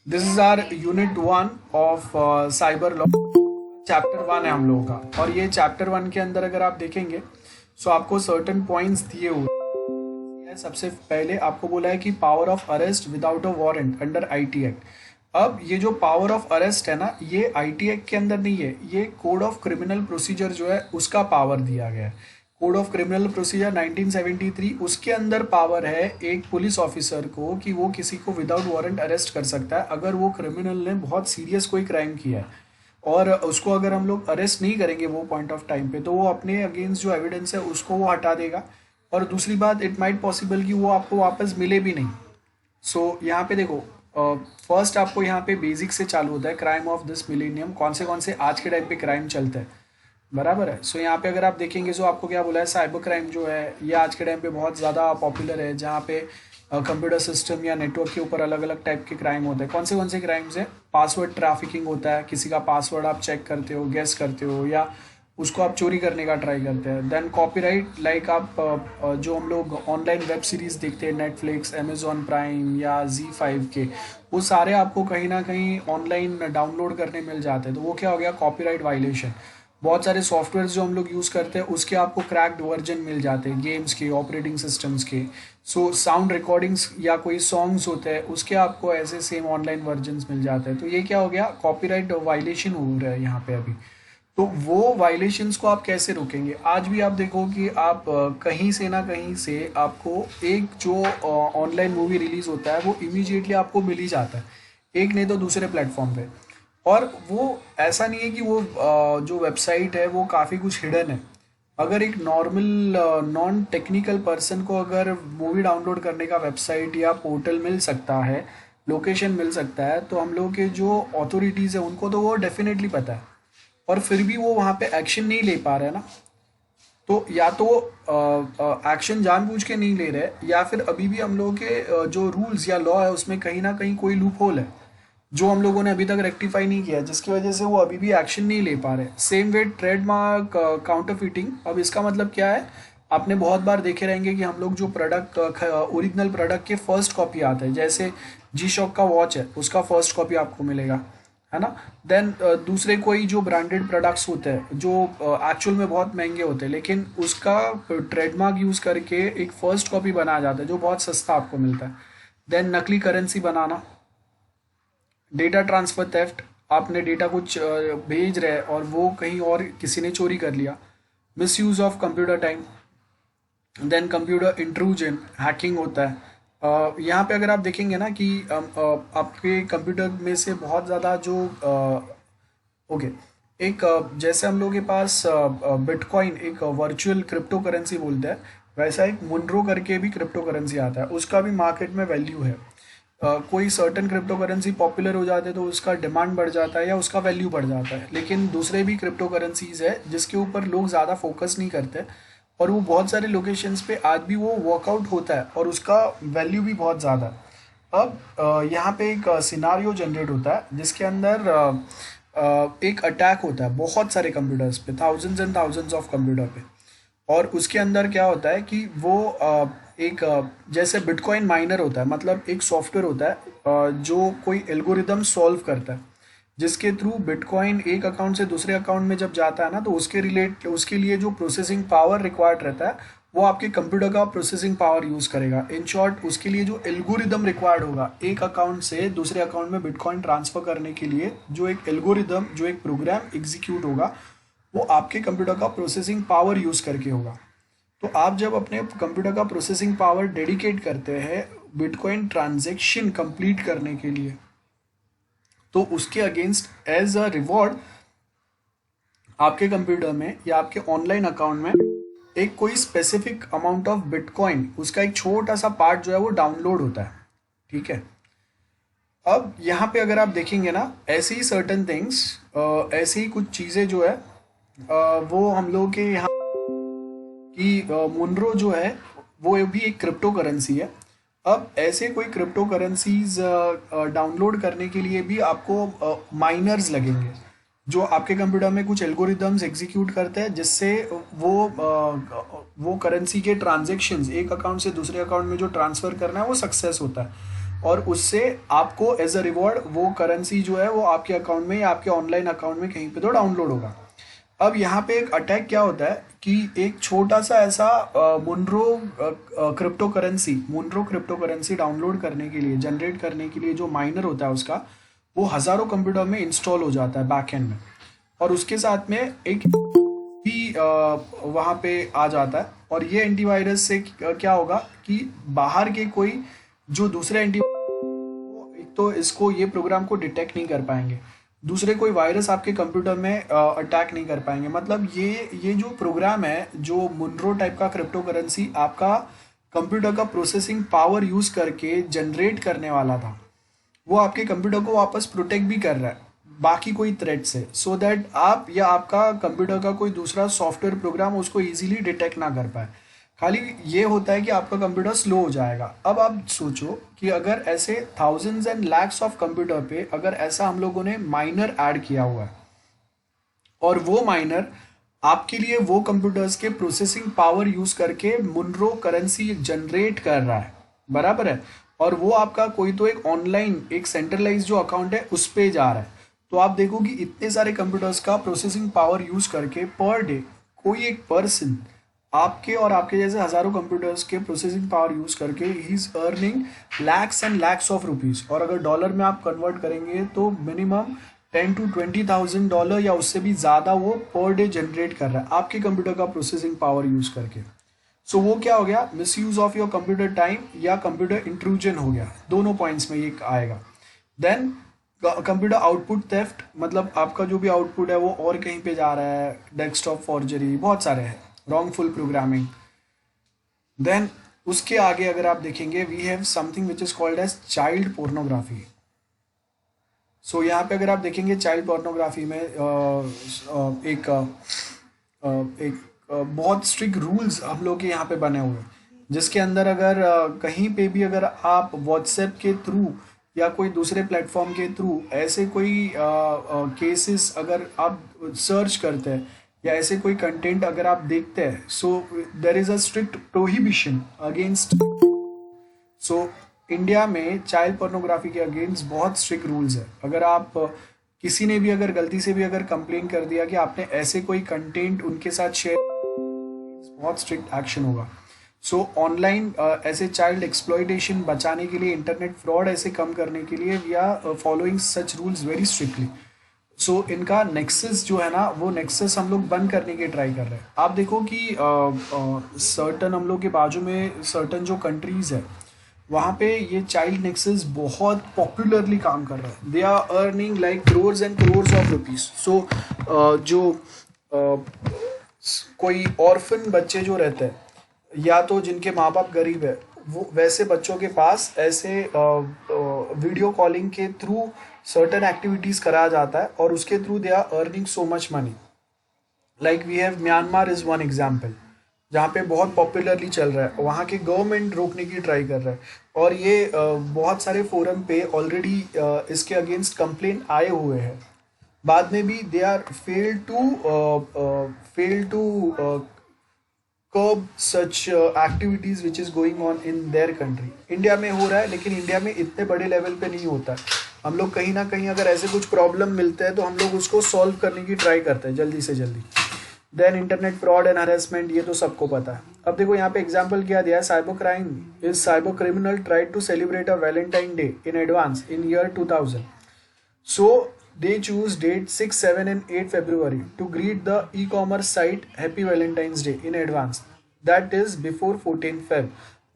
This is our unit 1 of cyber law. Chapter 1 है हम लोगों का, और ये चैप्टर 1 के अंदर अगर आप देखेंगे सो आपको सर्टेन पॉइंट्स दिए हुए हैं। सबसे पहले आपको बोला है कि power of arrest without a warrant under IT act. अब ये जो पावर ऑफ अरेस्ट है ना, ये आईटी एक्ट के अंदर नहीं है, ये कोड ऑफ क्रिमिनल प्रोसीजर जो है उसका पावर दिया गया है। कोड ऑफ क्रिमिनल प्रोसीजर 1973, उसके अंदर पावर है एक पुलिस ऑफिसर को कि वो किसी को विदाउट वारंट अरेस्ट कर सकता है अगर वो क्रिमिनल ने बहुत सीरियस कोई क्राइम किया है, और उसको अगर हम लोग अरेस्ट नहीं करेंगे वो पॉइंट ऑफ टाइम पे, तो वो अपने अगेंस्ट जो एविडेंस है उसको वो हटा देगा। और दूसरी बात, इट माइट पॉसिबल कि वो आपको वापस मिले भी नहीं। सो यहाँ पे देखो, फर्स्ट आपको यहाँ पे बेसिक से चालू होता है, क्राइम ऑफ दिस मिलेनियम, कौन से आज के टाइम पे क्राइम चलते हैं, बराबर है। सो यहाँ पे अगर आप देखेंगे सो आपको क्या बोला है, साइबर क्राइम जो है ये आज के टाइम पे बहुत ज़्यादा पॉपुलर है, जहाँ पे कंप्यूटर सिस्टम या नेटवर्क के ऊपर अलग अलग टाइप के क्राइम होते हैं। कौन से क्राइम्स हैं? पासवर्ड ट्रैफिकिंग होता है, किसी का पासवर्ड आप चेक करते हो, गेस करते हो, या उसको आप चोरी करने का ट्राई करते हैं। देन कॉपीराइट, लाइक आप जो हम लोग ऑनलाइन वेब सीरीज़ देखते हैं, नेटफ्लिक्स, अमेजॉन प्राइम या Z5 के, वो सारे आपको कहीं ना कहीं ऑनलाइन डाउनलोड करने मिल जाते हैं, तो वो क्या हो गया, कॉपीराइट वायलेशन। बहुत सारे सॉफ्टवेयर जो हम लोग यूज़ करते हैं उसके आपको क्रैक्ड वर्जन मिल जाते हैं, गेम्स के, ऑपरेटिंग सिस्टम्स के। सो साउंड रिकॉर्डिंग्स या कोई सॉन्ग्स होते हैं उसके आपको ऐसे सेम ऑनलाइन वर्जन्स मिल जाते हैं। तो ये क्या हो गया, कॉपीराइट वायलेशन हो रहा है यहाँ पे अभी। तो वो वायलेशंस को आप कैसे रोकेंगे? आज भी आप देखो कि आप कहीं से ना कहीं से आपको एक जो ऑनलाइन मूवी रिलीज होता है वो इमीडिएटली आपको मिल ही जाता है, एक नहीं तो दूसरे प्लेटफॉर्म पे। और वो ऐसा नहीं है कि वो जो वेबसाइट है वो काफ़ी कुछ हिडन है। अगर एक नॉर्मल नॉन टेक्निकल पर्सन को अगर मूवी डाउनलोड करने का वेबसाइट या पोर्टल मिल सकता है, लोकेशन मिल सकता है, तो हम लोग के जो अथॉरिटीज़ है उनको तो वो डेफिनेटली पता है, और फिर भी वो वहाँ पे एक्शन नहीं ले पा रहे हैं ना। तो या तो एक्शन जानबूझ के नहीं ले रहे, या फिर अभी भी हम लोगों के जो रूल्स या लॉ है उसमें कहीं ना कहीं कोई लूप होल है जो हम लोगों ने अभी तक रेक्टिफाई नहीं किया, जिसकी वजह से वो अभी भी एक्शन नहीं ले पा रहे। Same way trademark counterfeiting. अब इसका मतलब क्या है, आपने बहुत बार देखे रहेंगे कि हम लोग जो प्रोडक्ट, ओरिजिनल प्रोडक्ट के फर्स्ट कॉपी आते हैं, जैसे G-Shock का वॉच है उसका फर्स्ट कॉपी आपको मिलेगा, है ना। देन दूसरे कोई जो ब्रांडेड प्रोडक्ट्स होते हैं जो एक्चुअल में बहुत महंगे होते हैं, लेकिन उसका ट्रेडमार्क यूज़ करके एक फर्स्ट कॉपी बनाया जाता है जो बहुत सस्ता आपको मिलता है। देन नकली करेंसी बनाना, डेटा ट्रांसफ़र थेफ्ट, आपने डेटा कुछ भेज रहे हैं और वो कहीं और किसी ने चोरी कर लिया। Misuse of computer time. Then computer intrusion, hacking होता है। यहाँ पे अगर आप देखेंगे ना कि आपके कंप्यूटर में से बहुत ज़्यादा जो ओके, एक जैसे हम लोगों के पास बिटकॉइन एक वर्चुअल क्रिप्टो करेंसी बोलते हैं, वैसा एक मुनरो करके भी क्रिप्टो करेंसी आता है, उसका भी मार्केट में वैल्यू है। कोई सर्टन क्रिप्टो करेंसी पॉपुलर हो जाते हैं तो उसका डिमांड बढ़ जाता है या उसका वैल्यू बढ़ जाता है, लेकिन दूसरे भी क्रिप्टो करेंसीज है जिसके ऊपर लोग ज़्यादा फोकस नहीं करते, और वो बहुत सारे लोकेशंस पे आज भी वो वर्कआउट होता है और उसका वैल्यू भी बहुत ज़्यादा है। अब यहाँ पे एक सिनारियो जनरेट होता है जिसके अंदर एक अटैक होता है बहुत सारे कंप्यूटर्स पे, thousands and thousands of computer पे। और उसके अंदर क्या होता है कि वो एक जैसे बिटकॉइन माइनर होता है, मतलब एक सॉफ्टवेयर होता है जो कोई एल्गोरिदम सॉल्व करता है, जिसके थ्रू बिटकॉइन एक अकाउंट से दूसरे अकाउंट में जब जाता है ना, तो उसके लिए जो प्रोसेसिंग पावर रिक्वायर्ड रहता है वो आपके कंप्यूटर का प्रोसेसिंग पावर यूज़ करेगा। इन शॉर्ट, उसके लिए जो एल्गोरिदम रिक्वायर्ड होगा एक अकाउंट से दूसरे अकाउंट में बिटकॉइन ट्रांसफ़र करने के लिए, जो एक एल्गोरिदम, जो एक प्रोग्राम एग्जीक्यूट होगा, वो आपके कंप्यूटर का प्रोसेसिंग पावर यूज़ करके होगा। तो आप जब अपने कंप्यूटर का प्रोसेसिंग पावर डेडिकेट करते हैं बिटकॉइन ट्रांजैक्शन कंप्लीट करने के लिए, तो उसके अगेंस्ट एज अ रिवॉर्ड आपके कंप्यूटर में या आपके ऑनलाइन अकाउंट में एक कोई स्पेसिफिक अमाउंट ऑफ बिटकॉइन, उसका एक छोटा सा पार्ट जो है वो डाउनलोड होता है, ठीक है। अब यहाँ पे अगर आप देखेंगे ना, ऐसी ही सर्टन थिंग्स, ऐसी ही कुछ चीज़ें जो है वो हम लोग के यहाँ कि मुनरो जो है वो भी एक क्रिप्टो करेंसी है। अब ऐसे कोई क्रिप्टो करेंसीज डाउनलोड करने के लिए भी आपको माइनर्स लगेंगे जो आपके कंप्यूटर में कुछ एल्गोरिदम्स एग्जीक्यूट करते हैं, जिससे वो करेंसी के ट्रांजेक्शन्स एक अकाउंट से दूसरे अकाउंट में जो ट्रांसफ़र करना है वो सक्सेस होता है। और उससे आपको एज अ रिवॉर्ड वो करेंसी जो है वो आपके अकाउंट में या आपके ऑनलाइन अकाउंट में कहीं पे तो डाउनलोड होगा। अब यहाँ पे एक अटैक क्या होता है कि एक छोटा सा ऐसा मुनरो क्रिप्टो करेंसी डाउनलोड करने के लिए, जनरेट करने के लिए जो माइनर होता है उसका, वो हज़ारों कंप्यूटर में इंस्टॉल हो जाता है बैक एंड में, और उसके साथ में एक भी वहाँ पे आ जाता है। और ये एंटीवायरस से क्या होगा कि बाहर के कोई जो दूसरे एक तो इसको ये प्रोग्राम को डिटेक्ट नहीं कर पाएंगे, दूसरे कोई वायरस आपके कंप्यूटर में अटैक नहीं कर पाएंगे। मतलब ये जो प्रोग्राम है, जो मुनरो टाइप का क्रिप्टो करेंसी आपका कंप्यूटर का प्रोसेसिंग पावर यूज़ करके जनरेट करने वाला था, वो आपके कंप्यूटर को वापस प्रोटेक्ट भी कर रहा है बाकी कोई थ्रेट से, सो दैट आप या आपका कंप्यूटर का कोई दूसरा सॉफ्टवेयर प्रोग्राम उसको इजीली डिटेक्ट ना कर पाए। खाली ये होता है कि आपका कंप्यूटर स्लो हो जाएगा। अब आप सोचो कि अगर ऐसे thousands and lakhs of computer पे अगर ऐसा हम लोगों ने माइनर ऐड किया हुआ है, और वो माइनर आपके लिए वो कंप्यूटर्स के प्रोसेसिंग पावर यूज करके मुनरो करेंसी जनरेट कर रहा है, बराबर है, और वो आपका कोई तो एक ऑनलाइन एक सेंट्रलाइज जो अकाउंट है उस पे जा रहा है, तो आप देखो कि इतने सारे कंप्यूटर्स का प्रोसेसिंग पावर यूज करके पर डे कोई एक पर्सन आपके और आपके जैसे हजारों कंप्यूटर्स के प्रोसेसिंग पावर यूज करके he is earning lakhs and lakhs of rupees. और अगर डॉलर में आप कन्वर्ट करेंगे तो मिनिमम 10 to 20,000 डॉलर या उससे भी ज़्यादा वो पर डे जनरेट कर रहा है आपके कंप्यूटर का प्रोसेसिंग पावर यूज करके। सो वो क्या हो गया, miss use of your computer time या कंप्यूटर इंट्रूजन हो गया, दोनों पॉइंट्स में ये आएगा। देन कंप्यूटर आउटपुट थेफ्ट, मतलब आपका जो भी आउटपुट है वो और कहीं पे जा रहा है, डेस्कटॉप फॉर्जरी, बहुत सारे हैं, रॉन्गफुल प्रोग्रामिंग। देन उसके आगे अगर आप देखेंगे we have something which is called as child pornography. So यहाँ पे अगर आप देखेंगे चाइल्ड पोर्नोग्राफी में एक बहुत स्ट्रिक्ट रूल्स हम लोग के यहाँ पे बने हुए हैं, जिसके अंदर अगर कहीं पे भी अगर आप व्हाट्सएप के थ्रू या कोई दूसरे प्लेटफॉर्म के थ्रू ऐसे कोई केसेस अगर आप सर्च करते हैं या ऐसे कोई कंटेंट अगर आप देखते हैं, so there is a strict prohibition against. So India में चाइल्ड पोर्नोग्राफी के अगेंस्ट बहुत स्ट्रिक्ट रूल्स है। अगर आप किसी ने भी अगर गलती से भी अगर कंप्लेन कर दिया कि आपने ऐसे कोई कंटेंट उनके साथ शेयर, बहुत स्ट्रिक्ट एक्शन होगा। सो ऑनलाइन ऐसे चाइल्ड एक्सप्लॉयटेशन बचाने के लिए, इंटरनेट फ्रॉड ऐसे कम करने के लिए we are following such rules very strictly. So इनका नेक्सस जो है ना, वो नेक्सस हम लोग बंद करने की ट्राई कर रहे हैं। आप देखो कि सर्टन हम लोग के बाजू में सर्टन जो कंट्रीज़ है वहाँ पे ये चाइल्ड नेक्सस बहुत पॉपुलरली काम कर रहा है। They are earning like crores and crores of rupees. So जो कोई ऑर्फन बच्चे जो रहते हैं या तो जिनके माँ बाप गरीब है, वो वैसे बच्चों के पास ऐसे वीडियो कॉलिंग के थ्रू सर्टन एक्टिविटीज़ कराया जाता है और उसके through they are earning so much money. Like we have Myanmar is one example जहाँ पे बहुत पॉपुलरली चल रहा है। वहाँ के गवर्नमेंट रोकने की ट्राई कर रहा है और ये बहुत सारे फोरम पे ऑलरेडी इसके अगेंस्ट कंप्लेन आए हुए हैं। बाद में भी they are fail to curb such activities which is going on in their country. India में हो रहा है लेकिन इंडिया में इतने बड़े लेवल पे नहीं होता है। हम लोग कहीं ना कहीं अगर ऐसे कुछ प्रॉब्लम मिलते हैं तो हम लोग उसको सॉल्व करने की ट्राई करते हैं जल्दी से जल्दी। Then internet fraud and harassment, ये तो सबको पता है। अब देखो यहाँ पे एग्जांपल क्या दिया है, cyber crime is cyber criminal tried to celebrate a Valentine day in advance in year 2000। सो they choose date 6, 7 and 8 February to greet the e-commerce site Happy Valentine's Day in advance. That is before 14 Feb.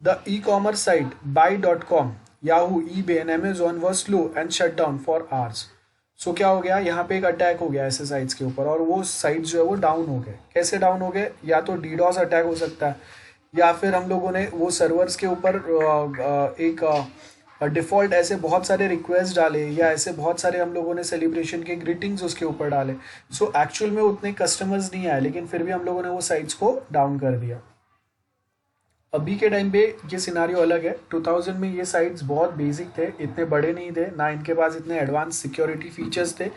The e-commerce site buy.com, Yahoo, eBay and Amazon was slow and shut down for hours. So क्या हो गया, यहाँ पे एक attack हो गया ऐसे sites के ऊपर और वो साइट्स जो है वो डाउन हो गए। कैसे डाउन हो गए, या तो डीडॉस अटैक हो सकता है या फिर हम लोगों ने वो सर्वर्स के ऊपर एक डिफ़ॉल्ट ऐसे बहुत सारे रिक्वेस्ट डाले या ऐसे बहुत सारे हम लोगों ने सेलिब्रेशन के ग्रीटिंग्स उसके ऊपर डाले। सो एक्चुअल में उतने कस्टमर्स नहीं आए लेकिन फिर भी हम लोगों ने वो साइट्स को डाउन कर दिया। अभी के टाइम पे ये सिनारियो अलग है। 2000 में ये साइट्स बहुत बेसिक थे, इतने बड़े नहीं थे, ना इनके पास इतने एडवांस सिक्योरिटी फीचर्स थे,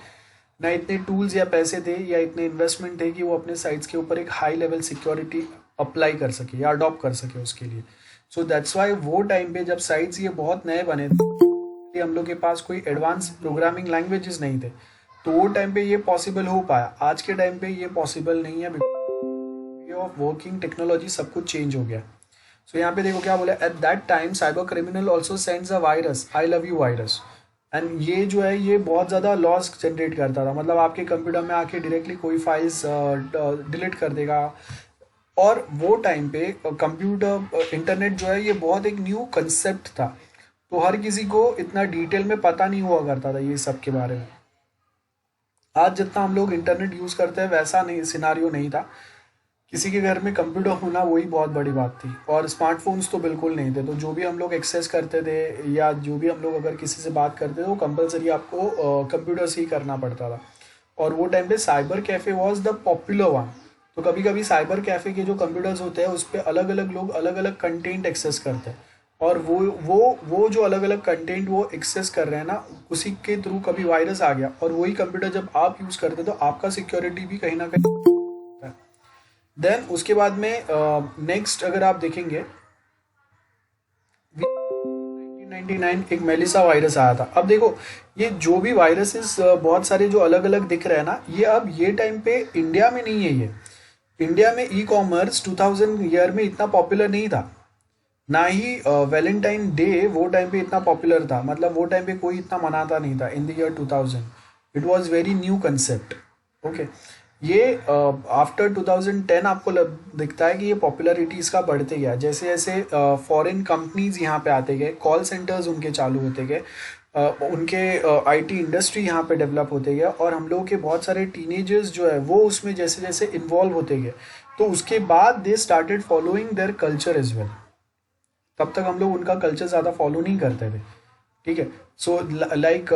ना इतने टूल्स या पैसे थे या इतने इन्वेस्टमेंट थे कि वो अपने साइट्स के ऊपर एक हाई लेवल सिक्योरिटी अप्लाई कर सके या अडॉप्ट कर सके उसके लिए। सो दैट्स वाई वो टाइम पे जब साइट्स ये बहुत नए बने थे, हम लोग के पास कोई एडवांस प्रोग्रामिंग लैंग्वेजेस नहीं थे, तो वो टाइम पे ये पॉसिबल हो पाया। आज के टाइम पे ये पॉसिबल नहीं है, वे ऑफ वर्किंग, टेक्नोलॉजी, सब कुछ चेंज हो गया। सो यहाँ पे देखो क्या बोला, at that time cyber criminal also sends a virus, I love you virus. And ये जो है ये बहुत ज़्यादा लॉस जनरेट करता था, मतलब आपके कंप्यूटर में आके डायरेक्टली कोई फाइल्स डिलीट कर देगा। और वो टाइम पे कंप्यूटर, इंटरनेट जो है ये बहुत एक न्यू कंसेप्ट था, तो हर किसी को इतना डिटेल में पता नहीं हुआ करता था ये सब के बारे में। आज जितना हम लोग इंटरनेट यूज़ करते हैं वैसा नहीं, सिनारियो नहीं था। किसी के घर में कंप्यूटर होना वही बहुत बड़ी बात थी, और स्मार्टफोन्स तो बिल्कुल नहीं थे। तो जो भी हम लोग एक्सेस करते थे या जो भी हम लोग अगर किसी से बात करते थे वो कंपलसरी आपको कंप्यूटर से ही करना पड़ता था। और वो टाइम पे cyber cafe was the popular one. तो कभी कभी साइबर कैफ़े के जो कंप्यूटर्स होते हैं उस पर अलग अलग लोग अलग अलग कंटेंट एक्सेस करते हैं, और वो जो अलग अलग कंटेंट वो एक्सेस कर रहे हैं ना, उसी के थ्रू कभी वायरस आ गया, और वही कंप्यूटर जब आप यूज़ करते तो आपका सिक्योरिटी भी कहीं ना कहीं। देन उसके बाद में नेक्स्ट अगर आप देखेंगे 1999 एक मेलिसा वायरस आया था। अब देखो ये जो भी वायरसेस बहुत सारे जो अलग अलग दिख रहे हैं ना, ये अब ये टाइम पे इंडिया में नहीं है। ये इंडिया में ई कॉमर्स 2000 ईयर में इतना पॉपुलर नहीं था, ना ही वैलेंटाइन डे वो टाइम पे इतना पॉपुलर था, मतलब वो टाइम पे कोई इतना मनाता नहीं था in the year 2000। It was very new concept. Okay, ये आफ्टर 2010 आपको दिखता है कि ये पॉपुलरिटी इसका बढ़ते गया, जैसे जैसे फॉरेन कंपनीज यहाँ पे आते गए, कॉल सेंटर्स उनके चालू होते गए, उनके आईटी इंडस्ट्री यहाँ पे डेवलप होते गया, और हम लोग के बहुत सारे टीनेजर्स जो है वो उसमें जैसे जैसे इन्वॉल्व होते गए, तो उसके बाद they started following their culture as well. तब तक हम लोग उनका कल्चर ज़्यादा फॉलो नहीं करते थे, ठीक है। सो लाइक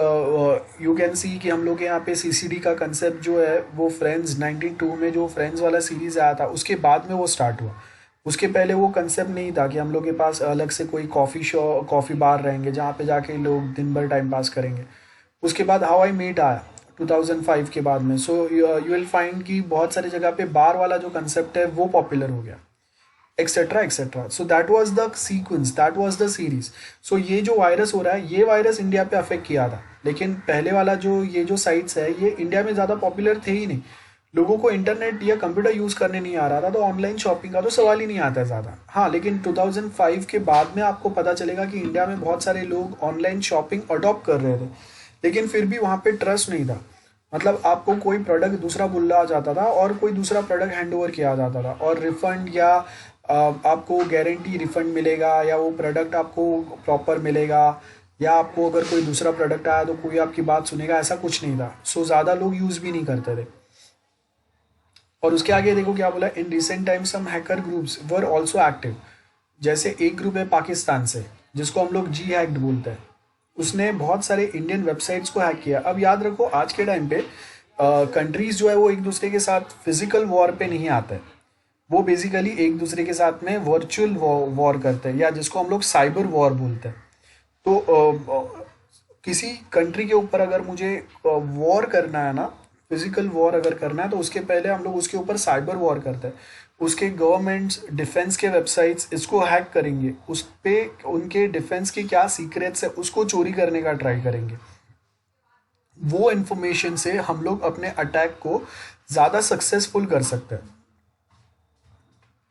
यू कैन सी कि हम लोग के यहाँ पे सीसीडी का कंसेप्ट जो है वो फ्रेंड्स 92 में जो फ्रेंड्स वाला सीरीज़ आया था उसके बाद में वो स्टार्ट हुआ। उसके पहले वो कंसेप्ट नहीं था कि हम लोग के पास अलग से कोई कॉफ़ी बार रहेंगे जहाँ पे जाके लोग दिन भर टाइम पास करेंगे। उसके बाद हाउ आई मेट आया 2005 के बाद में। सो यू विल फाइंड कि बहुत सारी जगह पे बार वाला जो कंसेप्ट है वो पॉपुलर हो गया, etcetera etcetera. So that was the sequence, that was the series. So ये जो वायरस हो रहा है ये वायरस इंडिया पे अफेक्ट किया था, लेकिन पहले वाला जो ये जो साइट्स है ये इंडिया में ज़्यादा पॉपुलर थे ही नहीं। लोगों को इंटरनेट या कंप्यूटर यूज़ करने नहीं आ रहा था, तो ऑनलाइन शॉपिंग का तो सवाल ही नहीं आता है ज़्यादा। हाँ, लेकिन 2005 के बाद में आपको पता चलेगा कि इंडिया में बहुत सारे लोग ऑनलाइन शॉपिंग अडॉप्ट कर रहे थे, लेकिन फिर भी वहाँ पे ट्रस्ट नहीं था। मतलब आपको कोई प्रोडक्ट दूसरा बुला जाता था और कोई दूसरा प्रोडक्ट हैंड ओवर किया जाता था, और रिफंड या आपको गारंटी रिफंड मिलेगा या वो प्रोडक्ट आपको प्रॉपर मिलेगा, या आपको अगर कोई दूसरा प्रोडक्ट आया तो कोई आपकी बात सुनेगा, ऐसा कुछ नहीं था। सो ज़्यादा लोग यूज़ भी नहीं करते थे। और उसके आगे देखो क्या बोला, in recent time some hacker groups were also active. जैसे एक ग्रुप है पाकिस्तान से जिसको हम लोग जी हैक्ड बोलते हैं, उसने बहुत सारे इंडियन वेबसाइट्स को हैक किया। अब याद रखो आज के टाइम पे कंट्रीज जो है वो एक दूसरे के साथ फिजिकल वॉर पे नहीं आते, वो बेसिकली एक दूसरे के साथ में वर्चुअल वॉर करते हैं, या जिसको हम लोग साइबर वॉर बोलते हैं। तो किसी कंट्री के ऊपर अगर मुझे वॉर करना है ना, फिजिकल वॉर अगर करना है, तो उसके पहले हम लोग उसके ऊपर साइबर वॉर करते हैं। उसके गवर्नमेंट्स डिफेंस के वेबसाइट्स इसको हैक करेंगे, उस पर उनके डिफेंस के क्या सीक्रेट्स है उसको चोरी करने का ट्राई करेंगे। वो इन्फॉर्मेशन से हम लोग अपने अटैक को ज़्यादा सक्सेसफुल कर सकते हैं।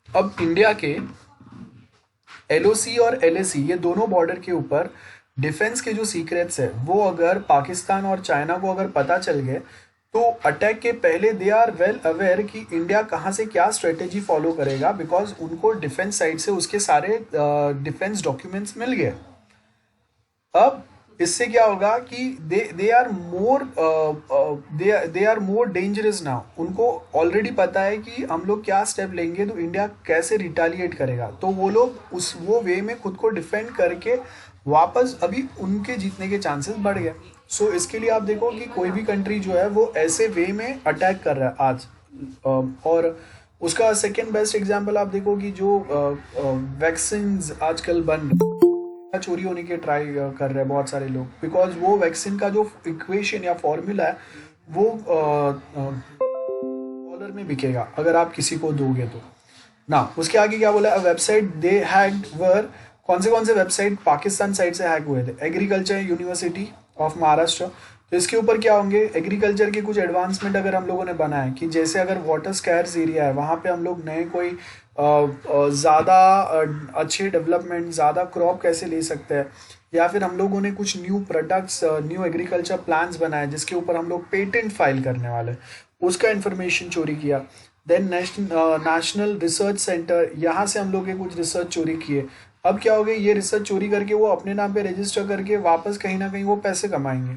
अब इंडिया के LOC और LAC ये दोनों बॉर्डर के ऊपर डिफेंस के जो सीक्रेट्स है वो अगर पाकिस्तान और चाइना को अगर पता चल गए, तो अटैक के पहले दे आर वेल अवेयर कि इंडिया कहाँ से क्या स्ट्रेटेजी फॉलो करेगा, बिकॉज उनको डिफेंस साइड से उसके सारे डिफेंस डॉक्यूमेंट्स मिल गए। अब इससे क्या होगा कि they are more dangerous now. उनको ऑलरेडी पता है कि हम लोग क्या स्टेप लेंगे तो इंडिया कैसे रिटालिएट करेगा, तो वो लोग वो वे में खुद को डिफेंड करके वापस अभी उनके जीतने के चांसेस बढ़ गए। सो इसके लिए आप देखो कि कोई भी कंट्री जो है वो ऐसे वे में अटैक कर रहा है आज। और उसका सेकेंड बेस्ट एग्जाम्पल आप देखो कि जो वैक्सीन आजकल बन चोरी होने के ट्राई कर रहे हैं बहुत सारे लोग, बिकॉज वो वैक्सीन का जो इक्वेशन या फॉर्मूला है वो डॉलर में बिकेगा अगर आप किसी को दोगे तो। ना उसके आगे क्या बोला, वेबसाइट दे हैक्ड वर, कौन से वेबसाइट पाकिस्तान साइड से हैक हुए थे, एग्रीकल्चर यूनिवर्सिटी ऑफ महाराष्ट्र। तो इसके ऊपर क्या होंगे, एग्रीकल्चर के कुछ एडवांसमेंट अगर हम लोगों ने बनाए कि जैसे अगर वाटर स्कैर्स एरिया है वहाँ पे हम लोग नए कोई ज़्यादा अच्छे डेवलपमेंट, ज़्यादा क्रॉप कैसे ले सकते हैं, या फिर हम लोगों ने कुछ new products, new agriculture plans बनाए जिसके ऊपर हम लोग पेटेंट फाइल करने वाले, उसका इन्फॉर्मेशन चोरी किया। देन नेशनल रिसर्च सेंटर, यहाँ से हम लोग के कुछ रिसर्च चोरी किए। अब क्या हो गया, ये रिसर्च चोरी करके वो अपने नाम पे रजिस्टर करके वापस कहीं ना कहीं वो पैसे कमाएंगे,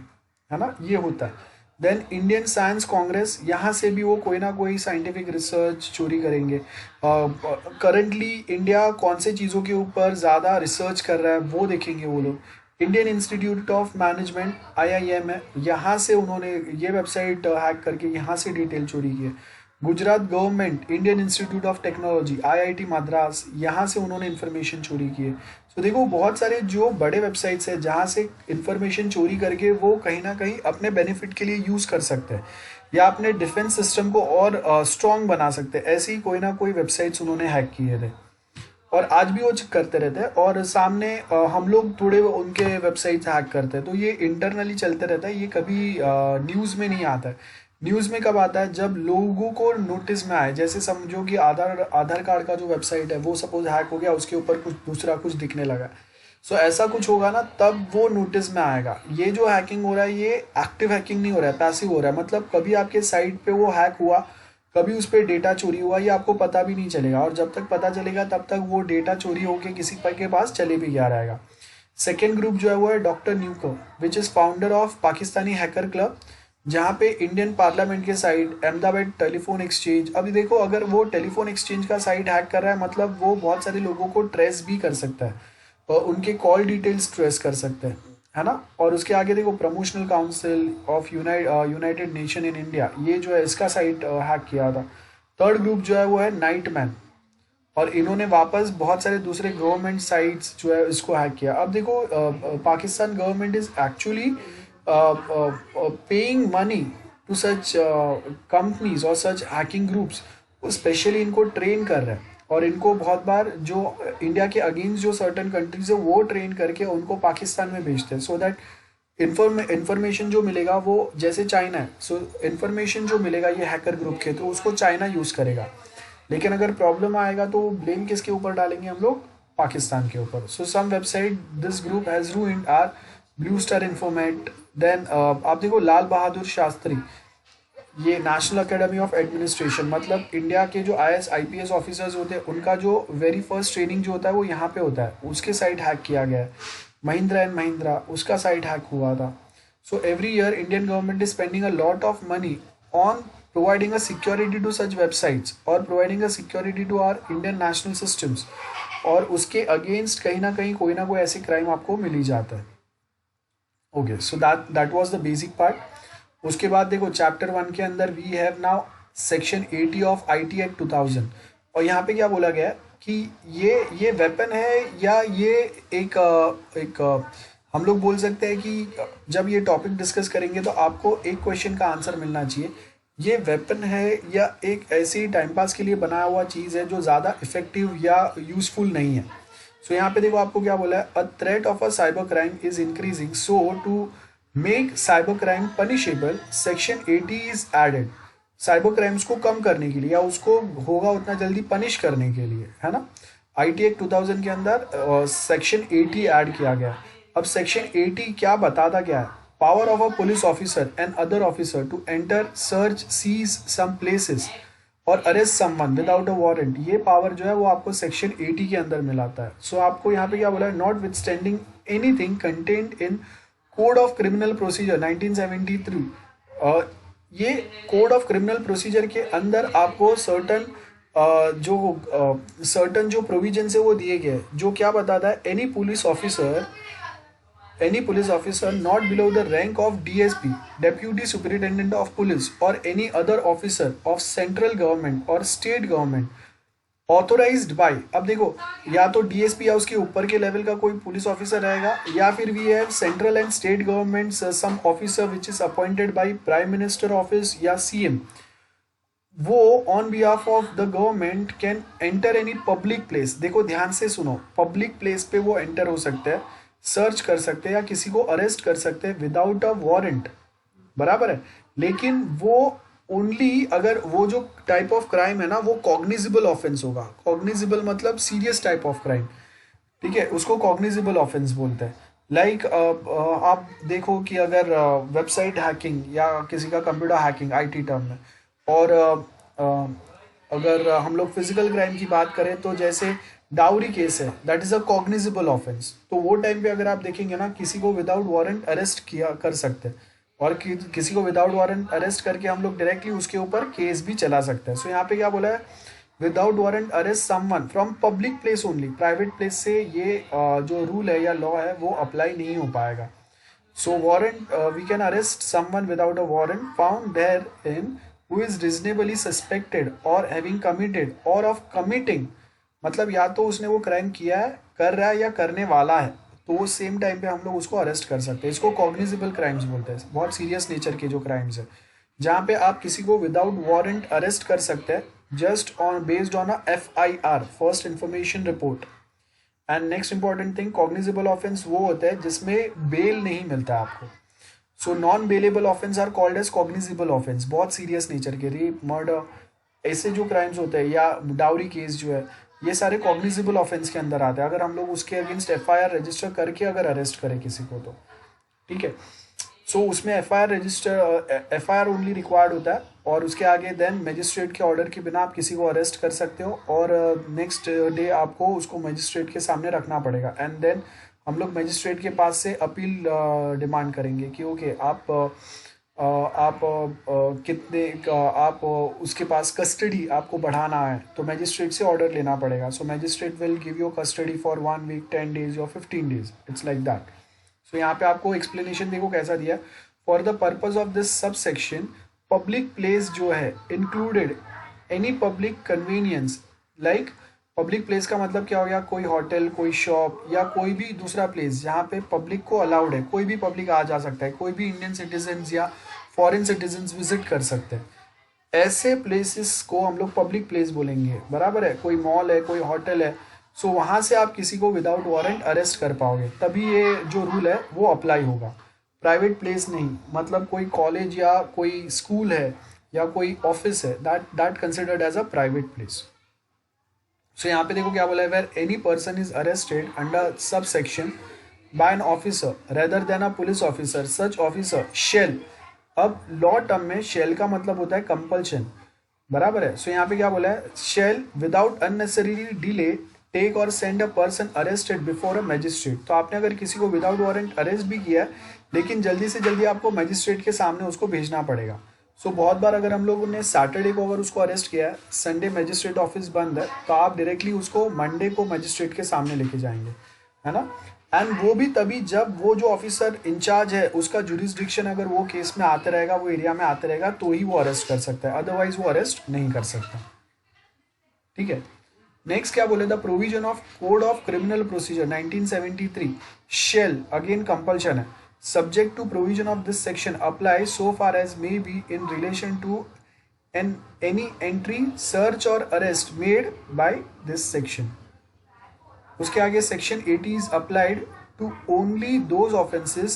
है ना, ये होता है। देन इंडियन साइंस कांग्रेस, यहाँ से भी वो कोई ना कोई साइंटिफिक रिसर्च चोरी करेंगे। करंटली इंडिया कौन से चीज़ों के ऊपर ज़्यादा रिसर्च कर रहा है वो देखेंगे वो लोग। Indian institute of management IIM है, यहाँ से उन्होंने ये वेबसाइट हैक करके यहाँ से डिटेल चोरी की है। Gujarat government Indian institute of technology IIT Madras, यहाँ से उन्होंने इन्फॉर्मेशन चोरी की है। तो देखो बहुत सारे जो बड़े वेबसाइट्स हैं जहाँ से इन्फॉर्मेशन चोरी करके वो कहीं ना कहीं अपने बेनिफिट के लिए यूज़ कर सकते हैं या अपने डिफेंस सिस्टम को और स्ट्रॉन्ग बना सकते हैं, ऐसी कोई ना कोई वेबसाइट्स उन्होंने हैक किए थे और आज भी वो करते रहते हैं। और सामने हम लोग थोड़े उनके वेबसाइट्स हैक करते हैं, तो ये इंटरनली चलते रहता है, ये कभी न्यूज़ में नहीं आता है। न्यूज़ में कब आता है, जब लोगों को नोटिस में आए, जैसे समझो कि आधार कार्ड का जो वेबसाइट है वो सपोज हैक हो गया, उसके ऊपर कुछ दूसरा कुछ दिखने लगा। सो ऐसा कुछ होगा ना तब वो नोटिस में आएगा। ये जो हैकिंग हो रहा है ये एक्टिव हैकिंग नहीं हो रहा है, पैसिव हो रहा है, मतलब कभी आपके साइट पे वो हैक हुआ, कभी उस पर डेटा चोरी हुआ, ये आपको पता भी नहीं चलेगा, और जब तक पता चलेगा तब तक वो डेटा चोरी होकर किसी के पास चले भी गया रहेगा। सेकेंड ग्रुप जो है वो है doctor Nuker, which is founder of Pakistani hacker club, जहाँ पे इंडियन पार्लियामेंट के साइट, अहमदाबाद टेलीफोन एक्सचेंज। अभी देखो अगर वो टेलीफोन एक्सचेंज का साइट हैक कर रहा है मतलब वो बहुत सारे लोगों को ट्रेस भी कर सकता है और उनके कॉल डिटेल्स ट्रेस कर सकते हैं, है ना। और उसके आगे देखो promotional council of United nation in India, ये जो है इसका साइट हैक किया था। थर्ड ग्रुप जो है वो है नाइट मैन, और इन्होंने वापस बहुत सारे दूसरे गवर्नमेंट साइट्स जो है इसको हैक किया। अब देखो Pakistan government is actually paying money to such companies और सच हैकिंग ग्रुप्स, वो स्पेशली इनको ट्रेन कर रहे हैं और इनको बहुत बार जो इंडिया के अगेंस्ट जो सर्टन कंट्रीज है वो ट्रेन करके उनको पाकिस्तान में भेजते हैं, सो दैट इन्फॉर्मेशन जो मिलेगा वो, जैसे चाइना है, सो इन्फॉर्मेशन जो मिलेगा ये हैकर ग्रुप के थ्रू उसको चाइना यूज़ करेगा, लेकिन अगर प्रॉब्लम आएगा तो ब्लेम किसके ऊपर डालेंगे हम लोग, पाकिस्तान के ऊपर। So some website this group has ruined our Blue Star informate. Then आप देखो लाल बहादुर शास्त्री, ये नेशनल एकेडमी ऑफ एडमिनिस्ट्रेशन, मतलब इंडिया के जो IAS IPS ऑफिसर्स होते हैं उनका जो वेरी फर्स्ट ट्रेनिंग जो होता है वो यहाँ पे होता है, उसके साइट हैक किया गया है। महिंद्रा एंड महिंद्रा, उसका साइट हैक हुआ था। So every year Indian government is spending a lot of money on providing a security to such websites और providing a security to our Indian national systems, और उसके against कहीं ना कहीं कोई ना कोई ऐसे क्राइम आपको मिल ही जाता है। Okay, so that was the basic part. उसके बाद देखो चैप्टर 1 के अंदर we have now section 80 of IT act 2000, और यहाँ पे क्या बोला गया है कि ये वेपन है या ये एक हम लोग बोल सकते हैं कि जब ये टॉपिक डिस्कस करेंगे तो आपको एक क्वेश्चन का आंसर मिलना चाहिए, ये वेपन है या एक ऐसी टाइम पास के लिए बनाया हुआ चीज़ है जो ज़्यादा इफेक्टिव या यूजफुल नहीं है। सो यहाँ पे देखो आपको क्या बोला है, a threat of a cyber crime is increasing, so to make cyber crime punishable section 80 is added. Cyber crimes को कम करने के लिए या उसको होगा उतना जल्दी पनिश करने के लिए, है ना। IT एक्ट 2000 के अंदर सेक्शन 80 ऐड किया गया। अब सेक्शन 80 क्या बताता क्या है, power of a police officer and other officer to enter, search, seize some places और arrest someone without a warrant, ये पावर जो है वो आपको सेक्शन 80 के अंदर मिलाता है। सो आपको यहाँ पे क्या बोला है, not withstanding anything content in code of criminal procedure 1973। ये कोड ऑफ क्रिमिनल प्रोसीजर के अंदर आपको सर्टन जो प्रोविजन है वो दिए गए, जो क्या बताता है, any police officer not below the rank of DSP, Deputy Superintendent of Police, or any other officer of central government or state government authorized by, अब देखो या तो DSP या उसके ऊपर के लेवल का कोई पुलिस ऑफिसर रहेगा, या फिर we have central and state government some officer which is appointed by prime minister office या CM, वो on behalf of the government can enter any public place, देखो ध्यान से सुनो, पब्लिक प्लेस पे वो एंटर हो सकते हैं, सर्च कर सकते हैं या किसी को अरेस्ट कर सकते हैं विदाउट अ वारंट, बराबर है। लेकिन वो ओनली अगर वो जो टाइप ऑफ क्राइम है ना वो कॉग्निजिबल ऑफेंस होगा। कॉग्निजिबल मतलब सीरियस टाइप ऑफ क्राइम, ठीक है, उसको कॉग्निजिबल ऑफेंस बोलते हैं। लाइक आप देखो कि अगर वेबसाइट हैकिंग या किसी का कंप्यूटर हैकिंग आईटी टर्म में, और अगर हम लोग फिजिकल क्राइम की बात करें तो जैसे डाउरी केस है, that is a cognizable offence. तो वो टाइम पे अगर आप देखेंगे ना, किसी को विदाउट वारंट अरेस्ट किया कर सकते हैं, और किसी को विदाउट वारंट अरेस्ट करके हम लोग डायरेक्टली उसके ऊपर केस भी चला सकते हैं। सो यहाँ पे क्या बोला है, without warrant arrest someone from public place only, private place से ये जो रूल है या लॉ है वो अप्लाई नहीं हो पाएगा। So warrant we can arrest someone without a warrant found there in who is reasonably suspected और हैविंग कमिटेड और ऑफ कमिटिंग, मतलब या तो उसने वो क्राइम किया है, कर रहा है या करने वाला है, तो वो सेम टाइम पे हम लोग उसको अरेस्ट कर सकते हैं। इसको कॉग्निजिबल क्राइम्स बोलते हैं, बहुत सीरियस नेचर के जो क्राइम्स है, जहाँ पे आप किसी को विदाउट वारंट अरेस्ट कर सकते हैं just on based on a FIR, first information report. And next important thing, cognizable offence वो होता है जिसमें बेल नहीं मिलता आपको। So non bailable offence are called as cognizable offence, बहुत सीरियस नेचर के, रेप, मर्डर, ऐसे जो क्राइम्स होते हैं, या डाउरी केस जो है, ये सारे कॉग्निजिबल ऑफेंस के अंदर आते हैं अगर हम लोग उसके अगेंस्ट FIR रजिस्टर करके अगर अरेस्ट करें किसी को तो, ठीक है। सो उसमें FIR ओनली रिक्वायर्ड होता है, और उसके आगे देन मजिस्ट्रेट के ऑर्डर के बिना आप किसी को अरेस्ट कर सकते हो, और नेक्स्ट डे आपको उसको मजिस्ट्रेट के सामने रखना पड़ेगा। एंड देन हम लोग मजिस्ट्रेट के पास से अपील डिमांड करेंगे कि ओके आप कितने आप उसके पास कस्टडी आपको बढ़ाना है, तो मजिस्ट्रेट से ऑर्डर लेना पड़ेगा। So magistrate will give you custody for 1 week, 10 days या 15 days, it's like that. So यहाँ पे आपको एक्सप्लेनेशन देखो कैसा दिया, for the purpose of this sub section public place जो है included any public convenience, like public place का मतलब क्या हो गया, कोई होटल, कोई शॉप या कोई भी दूसरा प्लेस जहाँ पे पब्लिक को अलाउड है, कोई भी पब्लिक आ जा सकता है, कोई भी इंडियन सिटीजन या फॉरेन सिटीजन विजिट कर सकते हैं, ऐसे प्लेसेस को हम लोग पब्लिक प्लेस बोलेंगे, बराबर है। कोई मॉल है, कोई होटल है, सो वहाँ से आप किसी को विदाउट वारंट अरेस्ट कर पाओगे, तभी ये जो रूल है वो अप्लाई होगा। प्राइवेट प्लेस नहीं, मतलब कोई कॉलेज या कोई स्कूल है या कोई ऑफिस है, that considered as a private place. So यहाँ पे देखो क्या बोला है, where any person is arrested under sub section by an officer rather than a police officer, such officer shall, अब लॉ टर्म में शेल का मतलब होता है कंपल्शन, बराबर है। सो यहाँ पे क्या बोला है, shall without unnecessary delay take और send a person arrested before a magistrate, तो आपने अगर किसी को विदाउट वारंट अरेस्ट भी किया है, लेकिन जल्दी से जल्दी आपको मजिस्ट्रेट के सामने उसको भेजना पड़ेगा। सो बहुत बार अगर हम लोगों ने सैटरडे को अगर उसको अरेस्ट किया है, संडे मजिस्ट्रेट ऑफिस बंद है, तो आप डायरेक्टली उसको मंडे को मजिस्ट्रेट के सामने लेके जाएंगे, है ना। एंड वो भी तभी जब वो जो ऑफिसर इंचार्ज है उसका जुरिस्डिक्शन अगर वो केस में आते रहेगा, वो एरिया में आते रहेगा, तो ही वो अरेस्ट कर सकता है, अदरवाइज वो अरेस्ट नहीं कर सकता, ठीक है। नेक्स्ट क्या बोले, the provision of code of criminal procedure 1973 shall, again compulsion है, subject to provision of this section applies so far as may be in relation to any entry, search or arrest made by this section। उसके आगे section 80 is applied to only those offenses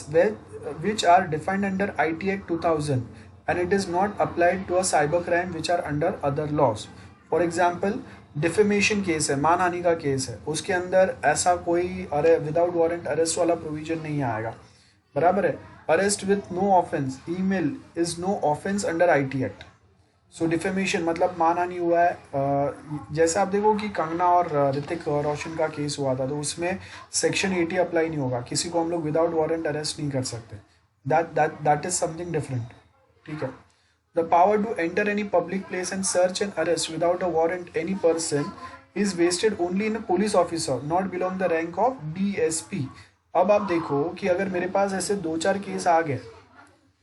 which are defined under IT Act 2000 and it is not applied to a cyber crime which are under other laws। For example, defamation case है, मानहानि का case है, उसके अंदर ऐसा कोई अरे without warrant arrest वाला प्रोविजन नहीं आएगा, बराबर है। Arrest with no offence email is no offence under IT act. So defamation मतलब मानहानि हुआ है, जैसे आप देखो कि कंगना और ऋतिक रोशन का केस हुआ था, तो उसमें सेक्शन 80 अप्लाई नहीं होगा, किसी को हम लोग विदाउट वारंट अरेस्ट नहीं कर सकते, दैट इज समथिंग डिफरेंट, ठीक है। The power to enter any public place and search and arrest without a warrant any person is vested only in a police officer not belong the rank of DSP। अब आप देखो कि अगर मेरे पास ऐसे 2-4 case आ गए,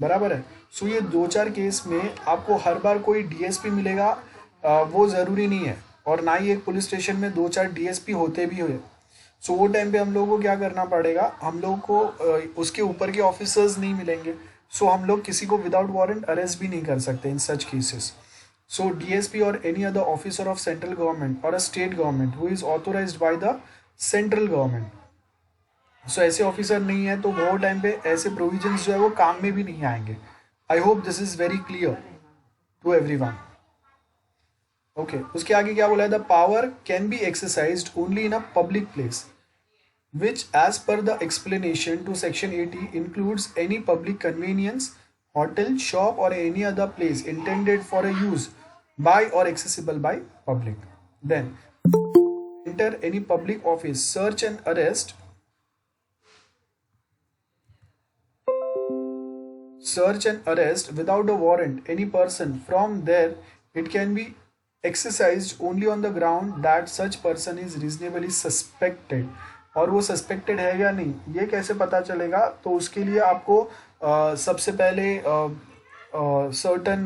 बराबर है, सो ये 2-4 केस में आपको हर बार कोई DSP मिलेगा, वो ज़रूरी नहीं है, और ना ही एक पुलिस स्टेशन में 2-4 DSP होते भी हुए। सो वो टाइम पे हम लोगों को क्या करना पड़ेगा, हम लोग को उसके ऊपर के ऑफिसर्स नहीं मिलेंगे, सो हम लोग किसी को विदाउट वारंट अरेस्ट भी नहीं कर सकते in such cases. So DSP or any other officer of central government or a state government who is authorized by the central government. So ऐसे ऑफिसर नहीं है तो वो टाइम पे ऐसे प्रोविजंस जो है वो काम में भी नहीं आएंगे. I hope this is very clear to everyone. Okay, उसके आगे क्या बोला है? The power can be exercised only in a public place which as per the explanation to section 80 includes any public convenience, hotel, shop or any other place intended for a use by or accessible by public. Then enter any public office, search and arrest without a warrant any person from there. It can be exercised only on the ground that such person is reasonably suspected. और वो suspected है या नहीं ये कैसे पता चलेगा? तो उसके लिए आपको सबसे पहले सर्टन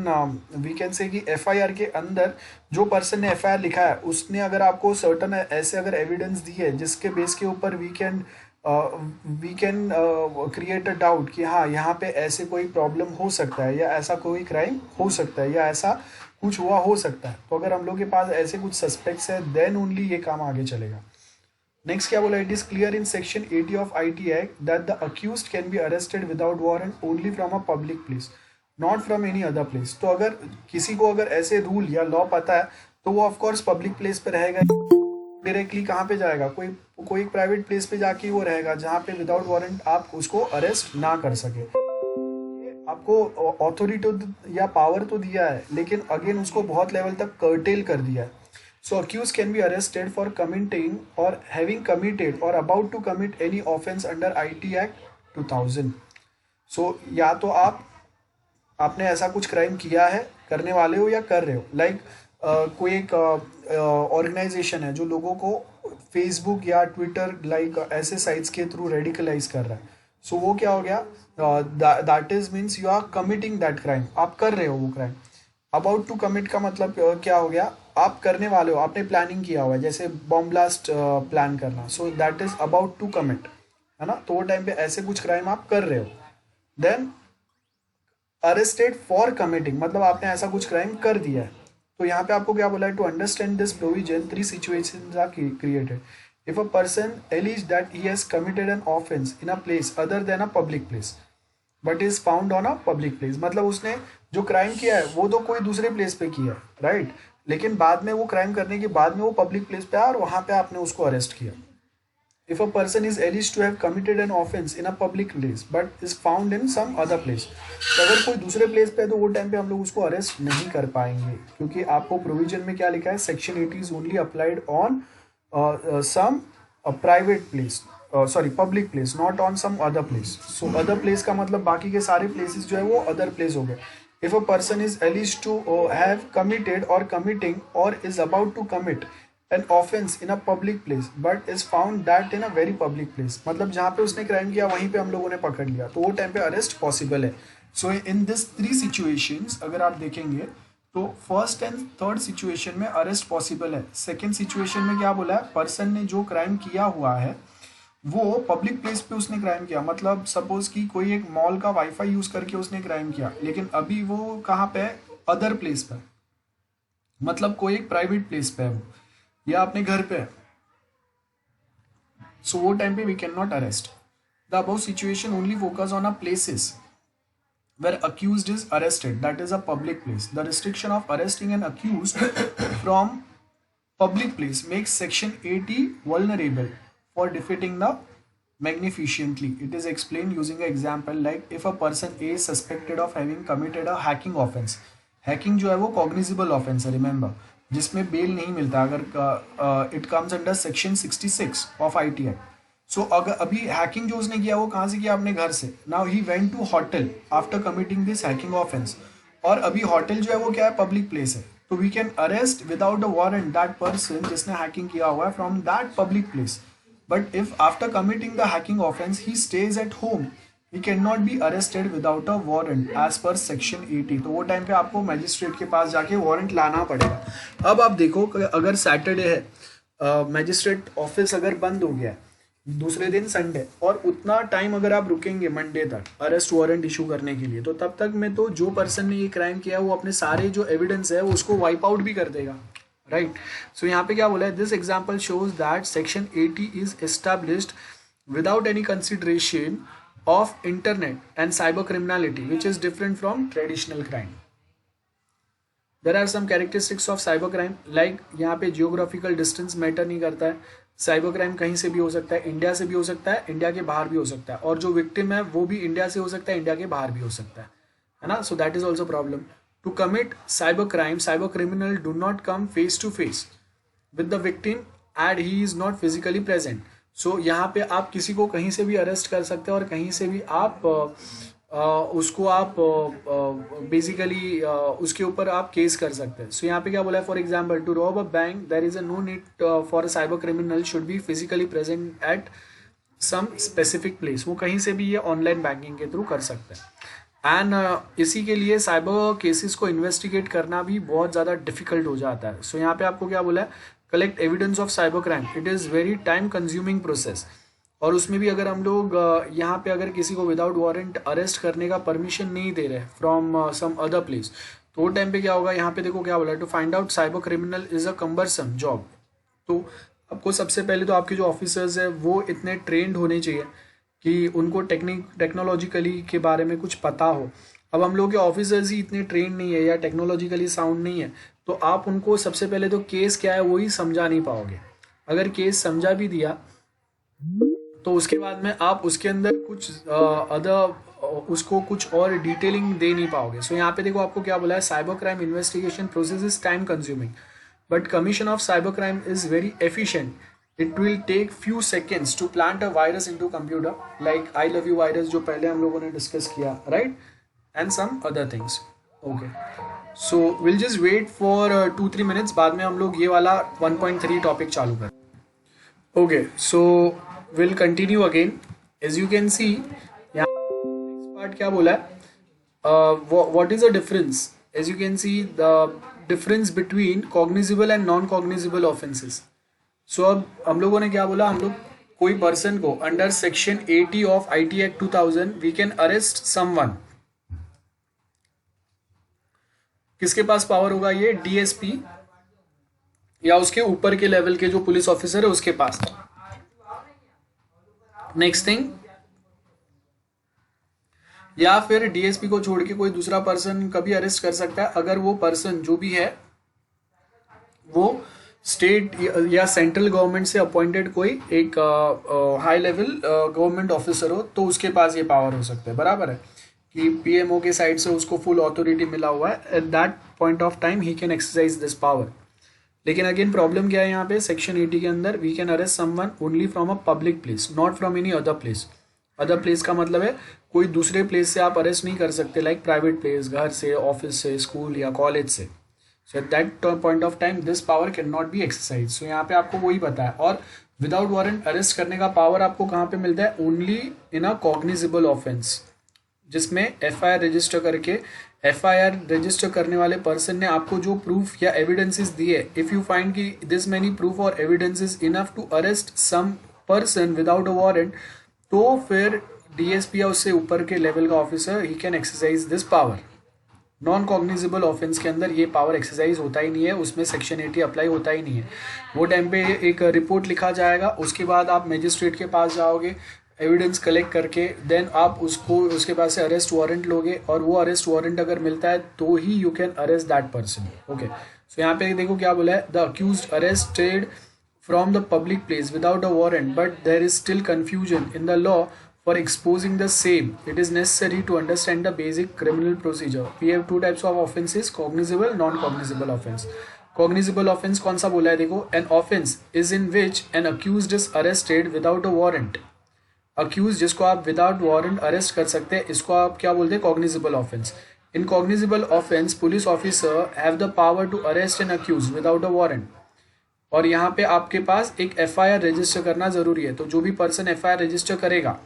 वी कैन से कि एफआईआर के अंदर जो पर्सन ने एफआईआर लिखा है उसने अगर आपको सर्टन ऐसे अगर एविडेंस दी है जिसके बेस के ऊपर we can create a doubt कि हाँ यहाँ पे ऐसे कोई प्रॉब्लम हो सकता है या ऐसा कोई क्राइम हो सकता है या ऐसा कुछ हुआ हो सकता है. तो अगर हम लोग के पास ऐसे कुछ सस्पेक्ट्स है देन ओनली ये काम आगे चलेगा. नेक्स्ट क्या बोला? It is clear in section 80 of IT act that the accused can be arrested without warrant only from a public place not from any other place. तो अगर किसी को अगर ऐसे रूल या लॉ पता है तो वो ऑफकोर्स पब्लिक प्लेस पे रहेगा. डायरेक्टली कहाँ पे जाएगा? कोई प्राइवेट प्लेस पे जाके वो रहेगा जहाँ पे विदाउट वारंट आप उसको अरेस्ट ना कर सके. आपको ऑथोरिटी या पावर तो दिया है लेकिन अगेन उसको बहुत लेवल तक कर्टेल कर दिया है. So accused can be arrested for committing or having committed or about to commit any offense under IT Act 2000. So या तो आपने ऐसा कुछ क्राइम किया है, करने वाले हो या कर रहे हो. लाइक कोई एक ऑर्गेनाइजेशन है जो लोगों को फेसबुक या ट्विटर लाइक ऐसे साइट्स के थ्रू रेडिकलाइज कर रहा है. सो वो क्या हो गया? That is means you are committing that crime. आप कर रहे हो वो क्राइम. अबाउट टू कमिट का मतलब क्या हो गया? आप करने वाले हो, आपने प्लानिंग किया हुआ है जैसे बॉम्ब ब्लास्ट प्लान करना. So that is about to commit, है ना. तो वो टाइम पे ऐसे कुछ क्राइम आप कर रहे हो. देन अरेस्टेड फॉर कमिटिंग मतलब आपने ऐसा कुछ क्राइम कर दिया है. तो यहाँ पे आपको क्या बोला है? To understand this provision 3 situations are created. If a person alleges that he has committed an offence in a place other than a public place but is found on a public place. मतलब उसने जो crime किया है वो तो कोई दूसरे place पे किया है, राइट. लेकिन बाद में वो क्राइम करने के बाद में वो पब्लिक प्लेस पे आया और वहां पे आपने उसको अरेस्ट किया. If a person is alleged to have committed an offence in a public place but is found in some other place. तो अगर कोई दूसरे प्लेस पे है तो वो टाइम पे हम लोग उसको अरेस्ट नहीं कर पाएंगे क्योंकि आपको प्रोविजन में क्या लिखा है? Section 80 is only applied on some private place, sorry public place, not on some other place. So other place का मतलब बाकी के सारे प्लेसेस जो है वो अदर प्लेस हो गए. If a person is alleged to have committed or committing or is about to commit an offense in a public place but is found that in a very public place मतलब जहाँ पे उसने crime किया वहीं पे हम लोगों ने पकड़ लिया तो वो टाइम पे अरेस्ट पॉसिबल है. सो इन दिस 3 situations अगर आप देखेंगे तो फर्स्ट एंड थर्ड सिचुएशन में अरेस्ट पॉसिबल है. सेकेंड सिचुएशन में क्या बोला है? पर्सन ने जो क्राइम किया हुआ है वो पब्लिक प्लेस पे उसने क्राइम किया. मतलब सपोज कि कोई एक मॉल का वाईफाई यूज करके उसने क्राइम किया लेकिन अभी वो कहाँ पे है? अदर प्लेस पे. मतलब कोई एक प्राइवेट प्लेस पे है वो या अपने घर पे है. सो वो टाइम पे we can not arrest. The above situation only focus on a places where accused is arrested, that is a public place. The restriction of arresting an accused from public place makes section 80 vulnerable for defeating the magnificently. It is explained using an example like if a person A is suspected of having committed a hacking offense. Hacking जो है वो cognizable offense है, remember, जिसमें bail नहीं मिलता अगर it comes under section 66 of IT Act. सो अगर अभी हैकिंग जो उसने किया वो कहाँ से किया? अपने घर से. Now he went to hotel after committing this hacking offence और अभी होटल जो है वो क्या है? पब्लिक प्लेस है. तो we can arrest without a warrant that person जिसने हैकिंग किया हुआ है from that public place. But if after committing the hacking offence he stage at home he can not be arrested without a warrant as per section 80. तो वो time पे आपको magistrate के पास जाके वारंट लाना पड़ेगा. अब आप देखो अगर सैटरडे है, मैजिस्ट्रेट ऑफिस अगर बंद हो गया है दूसरे दिन संडे, और उतना टाइम अगर आप रुकेंगे मंडे तक अरेस्ट वारंट इशू करने के लिए, तो तब तक में तो जो पर्सन ने ये क्राइम किया वो अपने सारे जो एविडेंस है उसको वाइप आउट भी कर देगा, राइट। सो यहाँ पे क्या बोला है, this example shows that section 80 is established without any consideration of internet and cyber criminality which is different from traditional crime. There are some characteristics of cyber crime, like यहाँ पे जियोग्राफिकल डिस्टेंस मैटर नहीं करता है। Cyber crime कहीं से भी हो सकता है, इंडिया से भी हो सकता है, इंडिया के बाहर भी हो सकता है, और जो विक्टिम है वो भी इंडिया से हो सकता है, इंडिया के बाहर भी हो सकता है ना। So that is also problem. To commit cyber crime, cyber criminal do not come face to face with the victim and he is not physically present. So यहाँ पे आप किसी को कहीं से भी अरेस्ट कर सकते हैं और कहीं से भी आप उसको आप बेसिकली उसके ऊपर आप केस कर सकते हैं। सो यहाँ पे क्या बोला है, for example to rob a bank there is a no need for a cyber criminal should be physically present at some specific place. वो कहीं से भी ये ऑनलाइन बैंकिंग के थ्रू कर सकते हैं। एंड इसी के लिए साइबर केसेस को इन्वेस्टिगेट करना भी बहुत ज़्यादा डिफिकल्ट हो जाता है। सो यहाँ पे आपको क्या बोला है, collect evidence of cyber crime, it is very time consuming process. और उसमें भी अगर हम लोग यहाँ पे अगर किसी को विदाउट वारंट अरेस्ट करने का परमिशन नहीं दे रहे फ्रॉम सम अदर प्लेस, तो वो टाइम पे क्या होगा, यहाँ पे देखो क्या बोला है, to find out cyber criminal is a cumbersome job. तो आपको सबसे पहले तो आपके जो ऑफिसर्स है वो इतने ट्रेंड होने चाहिए कि उनको टेक्नोलॉजिकली के बारे में कुछ पता हो। अब हम लोग के ऑफिसर्स ही इतने ट्रेंड नहीं है या टेक्नोलॉजिकली साउंड नहीं है, तो आप उनको सबसे पहले तो केस क्या है वही समझा नहीं पाओगे। अगर केस समझा भी दिया तो उसके बाद में आप उसके अंदर कुछ उसको कुछ और डिटेलिंग दे नहीं पाओगे। सो यहाँ पे देखो आपको क्या बोला है, cyber crime investigation process is time consuming but commission of cyber crime is very efficient. It will take few seconds to plant a virus into computer, like I love you virus जो पहले हम लोगों ने discuss किया, right, and some other things. Okay, so will just wait for 2-3 minutes, बाद में हम लोग ये वाला 1.3 टॉपिक चालू करें। Okay, so will continue again. As you can see यहाँ नेक्स्ट पार्ट क्या बोला है, what is the difference, as you can see the difference between cognizable and non cognizable offences. So अब हम लोगों ने क्या बोला, हम लोग कोई पर्सन को under section 80 of IT act 2000 we can arrest someone. किसके पास पावर होगा, ये डीएसपी या उसके ऊपर के लेवल के जो पुलिस ऑफिसर है उसके पास। नेक्स्ट थिंग, या फिर डीएसपी को छोड़ के कोई दूसरा पर्सन कभी अरेस्ट कर सकता है अगर वो पर्सन जो भी है वो स्टेट या सेंट्रल गवर्नमेंट से अपॉइंटेड कोई एक हाई लेवल गवर्नमेंट ऑफिसर हो, तो उसके पास ये पावर हो सकता है। बराबर है कि पीएमओ के साइड से उसको फुल अथॉरिटी मिला हुआ है, at that point of time he can exercise this power. लेकिन अगेन प्रॉब्लम क्या है यहाँ पे, सेक्शन 80 के अंदर we can arrest someone only from a public place, not from any other place. Other place का मतलब है कोई दूसरे प्लेस से आप अरेस्ट नहीं कर सकते, लाइक प्राइवेट प्लेस, घर से, ऑफिस से, स्कूल या कॉलेज से। So at that point of time this power can not be exercise. So यहाँ पे आपको वही पता है। और विदाउट वारंट अरेस्ट करने का पावर आपको कहाँ पे मिलता है, only in a cognizable offence, जिसमें एफआईआर रजिस्टर करके एफआईआर रजिस्टर करने वाले पर्सन ने आपको जो प्रूफ या एविडेंसेस दिए, इफ यू फाइंड कि दिस मेनी प्रूफ और evidences enough to arrest some person without a warrant, तो फिर डीएसपी या उससे ऊपर के लेवल का ऑफिसर ही can exercise this power. Non cognizable offence के अंदर ये पावर एक्सरसाइज होता ही नहीं है, उसमें सेक्शन 80 अप्लाई होता ही नहीं है। वो टाइम पे एक रिपोर्ट लिखा जाएगा, उसके बाद आप मजिस्ट्रेट के पास जाओगे एविडेंस कलेक्ट करके, देन आप उसको उसके पास से अरेस्ट वारंट लोगे, और वो अरेस्ट वारंट अगर मिलता है तो ही you can arrest that person. Okay, so यहाँ पे देखो क्या बोला है, the accused arrested from the public place without a warrant but there is still confusion in the law for exposing the same, it is necessary to understand the basic criminal procedure. We have two types of offenses, cognizable, non-cognizable offense. Cognizable offense कौन सा बोला है देखो, an offense is in which an accused is arrested without a warrant. Accused जिसको आप without warrant arrest कर सकते हैं, इसको आप क्या बोलते हैं, cognizable offense. In cognizable offense, police officer have the power to arrest an accused without a warrant. और यहाँ पे आपके पास एक एफआईआर रजिस्टर करना जरूरी है। तो जो भी पर्सन एफआईआर रजिस्टर करेगा,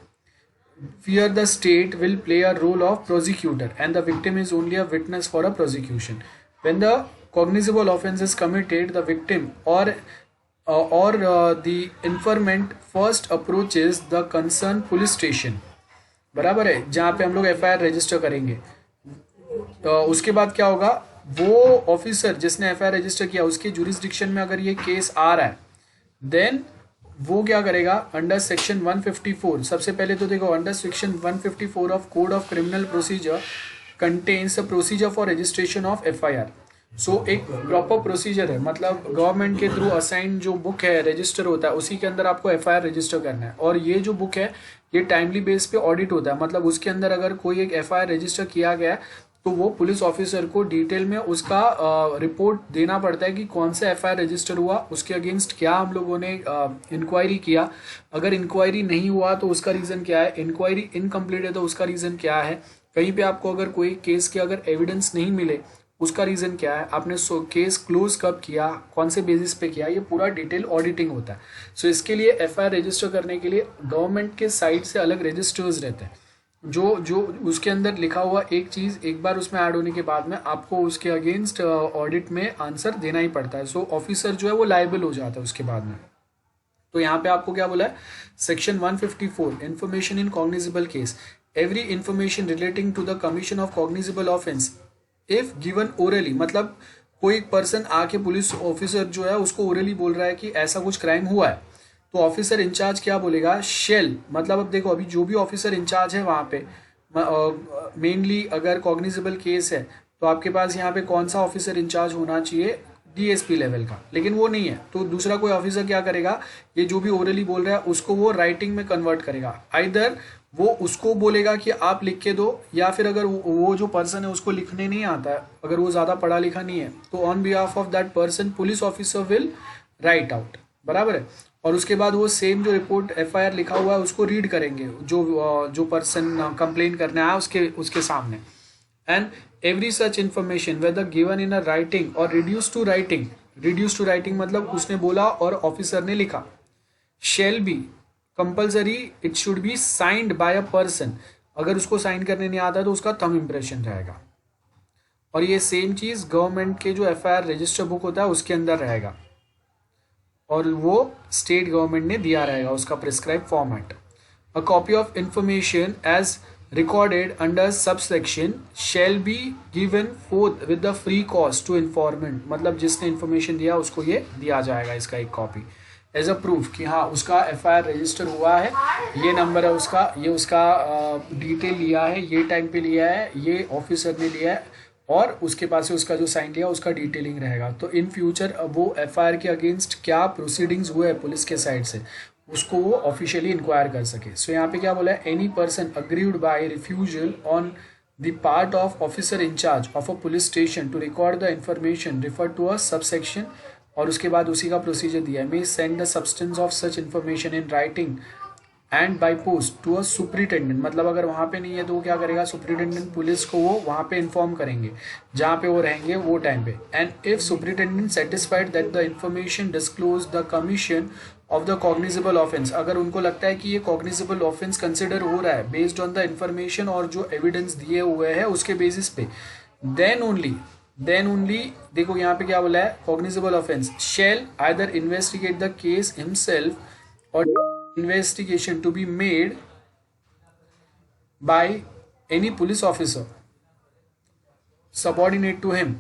Here the state will play a role of prosecutor and the victim is only a witness for a prosecution. When the cognizable offense is committed, the victim or और the informant first approaches the concern police station, बराबर है, जहाँ पे हम लोग FIR register करेंगे। तो उसके बाद क्या होगा, वो ऑफिसर जिसने एफआईआर रजिस्टर किया उसके जुरिस्डिक्शन में अगर ये केस आ रहा है, देन वो क्या करेगा, अंडर सेक्शन 154, सबसे पहले तो देखो under section 154 of code of criminal procedure contains the procedure for registration of FIR. So एक प्रॉपर प्रोसीजर है, मतलब गवर्नमेंट के थ्रू असाइन जो बुक है रजिस्टर होता है उसी के अंदर आपको एफआईआर रजिस्टर करना है। और ये जो बुक है ये टाइमली बेस पे ऑडिट होता है, मतलब उसके अंदर अगर कोई एक एफआईआर रजिस्टर किया गया है तो वो पुलिस ऑफिसर को डिटेल में उसका रिपोर्ट देना पड़ता है कि कौन सा एफआईआर रजिस्टर हुआ, उसके अगेंस्ट क्या हम लोगों ने इंक्वायरी किया, अगर इंक्वायरी नहीं हुआ तो उसका रीज़न क्या है, इंक्वायरी इनकम्प्लीट है तो उसका रीज़न क्या है, कहीं पे आपको अगर कोई केस के अगर एविडेंस नहीं मिले उसका रीज़न क्या है, आपने केस क्लोज कब किया, कौन से बेसिस पे किया, ये पूरा डिटेल ऑडिटिंग होता है। सो इसके लिए एफआईआर रजिस्टर करने के लिए गवर्नमेंट के साइड से अलग रजिस्टर्स रहते हैं, जो जो उसके अंदर लिखा हुआ एक चीज़ एक बार उसमें ऐड होने के बाद में आपको उसके अगेंस्ट ऑडिट में आंसर देना ही पड़ता है। सो ऑफिसर जो है वो लायबल हो जाता है उसके बाद में। तो यहाँ पे आपको क्या बोला है, section 154 information in cognizable case, every information relating to the commission of cognizable offence if given orally, मतलब कोई पर्सन आके पुलिस ऑफिसर जो है उसको ओरली बोल रहा है कि ऐसा कुछ क्राइम हुआ है, तो ऑफिसर इंचार्ज क्या बोलेगा, शेल, मतलब अब देखो अभी जो भी ऑफिसर इंचार्ज है वहाँ पे मेनली अगर कॉग्निजिबल केस है तो आपके पास यहाँ पे कौन सा ऑफिसर इंचार्ज होना चाहिए, डीएसपी लेवल का, लेकिन वो नहीं है तो दूसरा कोई ऑफिसर क्या करेगा, ये जो भी ओरली बोल रहा है उसको वो राइटिंग में कन्वर्ट करेगा, आइदर वो उसको बोलेगा कि आप लिख के दो, या फिर अगर वो जो पर्सन है उसको लिखने नहीं आता है, अगर वो ज़्यादा पढ़ा लिखा नहीं है तो on behalf of that person police officer will write out, बराबर है। और उसके बाद वो सेम जो रिपोर्ट एफआईआर लिखा हुआ है उसको रीड करेंगे जो पर्सन कंप्लेन करने आया उसके सामने। And every such information weather given in a writing और रिड्यूस टू राइटिंग मतलब उसने बोला और ऑफिसर ने लिखा, shall be compulsory, it should be signed by a person, अगर उसको साइन करने नहीं आता तो उसका थंब इम्प्रेशन रहेगा। और ये सेम चीज़ गवर्नमेंट के जो एफआईआर रजिस्टर बुक होता है उसके अंदर रहेगा, और वो स्टेट गवर्नमेंट ने दिया रहेगा उसका prescribe format. A copy of information as recorded under subsection shall be given forthwith the free cost to informant, मतलब जिसने इन्फॉर्मेशन दिया उसको ये दिया जाएगा इसका एक कॉपी एज अ प्रूफ कि हाँ उसका एफआईआर रजिस्टर हुआ है, ये नंबर है उसका, ये उसका डिटेल लिया है, ये टाइम पे लिया है, ये ऑफिसर ने लिया है, और उसके पास से उसका जो साइन लिया उसका डिटेलिंग रहेगा। तो इन फ्यूचर वो एफआईआर के अगेंस्ट क्या प्रोसीडिंग्स हुए हैं पुलिस के साइड से उसको वो ऑफिशियली इंक्वायर कर सके। सो यहाँ पे क्या बोला है, any person aggrieved by refusal on the part of officer in charge of a police station to record the information refer to a subsection, और उसके बाद उसी का प्रोसीजर दिया है, may send the substance of such information in writing and by post to a superintendent, मतलब अगर वहाँ पे नहीं है तो वो क्या करेगा, सुपरिटेंडेंट पुलिस को वो वहाँ पे इन्फॉर्म करेंगे जहाँ पे वो रहेंगे वो टाइम पे। And if superintendent satisfied that the information disclose the commission of the cognizable offence, अगर उनको लगता है कि ये कॉग्निजिबल ऑफेंस कंसिडर हो रहा है बेस्ड ऑन द इन्फॉर्मेशन और जो एविडेंस दिए हुए हैं उसके बेसिस पे, देन ओनली देखो यहाँ पे क्या बोला है, cognizable offence shall either investigate the case himself और investigation to be made by any police officer subordinate to him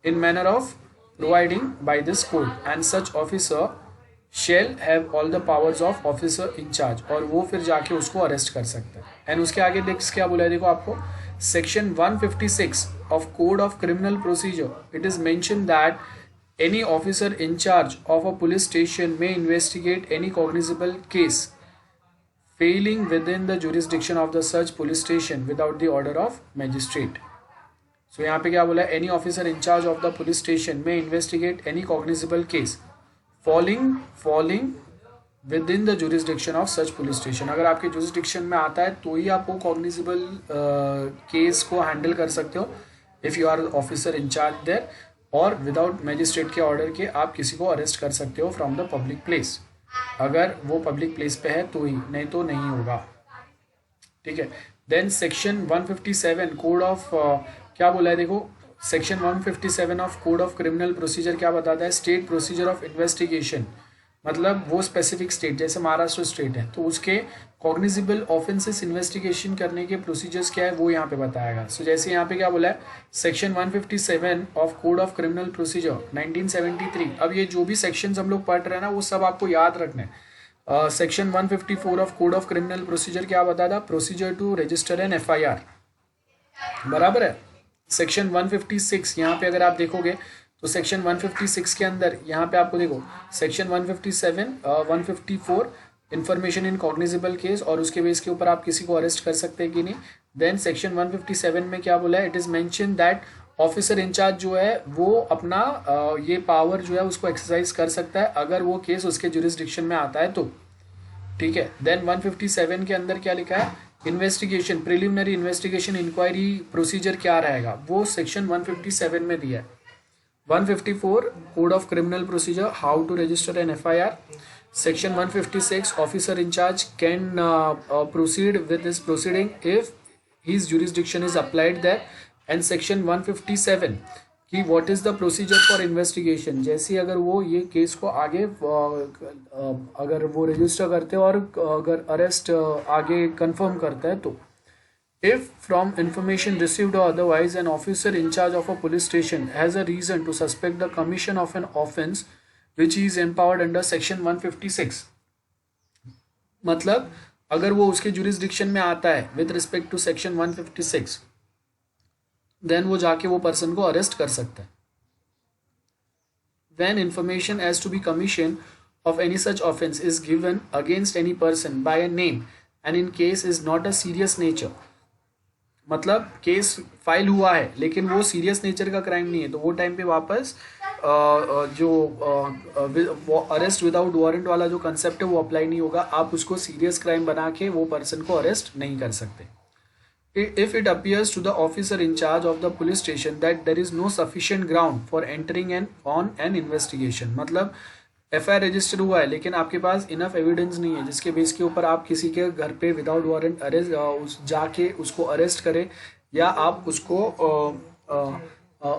in manner of providing by this code, and such officer shall have all the powers of officer in charge, और वो फिर जाके उसको arrest कर सकता है। And उसके आगे नेक्स्ट क्या बोला है, देखो आपको section 156 of code of criminal procedure it is mention that any officer in charge of a police station may investigate any cognizable case failing within the jurisdiction of the such police station without the order of magistrate. So यहाँ पे क्या बोला है, any officer in charge of the police station may investigate any cognizable case falling within the jurisdiction of such police station. अगर आपके jurisdiction में आता है तो ही आप वो cognizable case को handle कर सकते हो if you are officer in charge there, और विदाउट मैजिस्ट्रेट के ऑर्डर के आप किसी को अरेस्ट कर सकते हो फ्रॉम द पब्लिक प्लेस, अगर वो पब्लिक प्लेस पे है तो ही, नहीं तो नहीं होगा, ठीक है। देन सेक्शन 157 कोड ऑफ क्या बोला है, देखो section 157 of code of criminal procedure क्या बताता है, स्टेट प्रोसीजर ऑफ इन्वेस्टिगेशन मतलब वो स्पेसिफिक स्टेट, जैसे महाराष्ट्र स्टेट है तो उसके कॉग्निजिबल ऑफेंसेस इन्वेस्टिगेशन करने के प्रोसीजर्स क्या है वो यहाँ पे बताएगा। सो जैसे यहाँ पे क्या बोला है, section 157 of code of criminal procedure 1973। अब ये जो भी सेक्शंस हम लोग पढ़ रहे हैं ना वो सब आपको याद रखने हैं। Section 154 of code of criminal procedure क्या बताता, procedure to register an FIR, बराबर है। सेक्शन 156 यहाँ पे अगर आप देखोगे तो सेक्शन 156 के अंदर यहाँ पे आपको देखो section 157 154 information in cognizable case, और उसके बेस के ऊपर आप किसी को अरेस्ट कर सकते हैं कि नहीं। देन सेक्शन 157 में क्या बोला है, it is mention that officer in charge जो है वो अपना ये पावर जो है उसको एक्सरसाइज कर सकता है अगर वो केस उसके जुरिस्डिक्शन में आता है तो, ठीक है। देन 157 के अंदर क्या लिखा है, investigation, preliminary investigation inquiry procedure क्या रहेगा वो सेक्शन 157 में दिया है। 154 code of criminal procedure, how to register an FIR। Section 156 officer in charge can proceed with this proceeding if his jurisdiction is applied there। And section 157 कि what is the procedure for investigation, जैसे अगर वो ये case को आगे अगर वो register करते हैं और अगर अरेस्ट आगे कंफर्म करता है तो, if from information received or otherwise an officer in charge of a police station has a reason to suspect the commission of an offence which he is empowered under section 156, मतलब अगर वो उसके jurisdiction में आता है with respect to section 156 then वो जाके वो पर्सन को अरेस्ट कर सकता है। when information as to be commission of any such offence is given against any person by a name and in case is not a serious nature, मतलब case file हुआ है लेकिन वो सीरियस नेचर का crime नहीं है तो वो टाइम पे वापस जो अरेस्ट विदाउट वारंट वाला जो कंसेप्ट है वो अप्लाई नहीं होगा, आप उसको सीरियस क्राइम बना के वो पर्सन को अरेस्ट नहीं कर सकते। If it appears to the officer in charge of the police station that there is no sufficient ground for entering on an investigation, मतलब FIR रजिस्टर हुआ है लेकिन आपके पास इनफ एविडेंस नहीं है जिसके बेस के ऊपर आप किसी के घर पे विदाउट वारंट अरेस्ट जाके उसको अरेस्ट करें या आप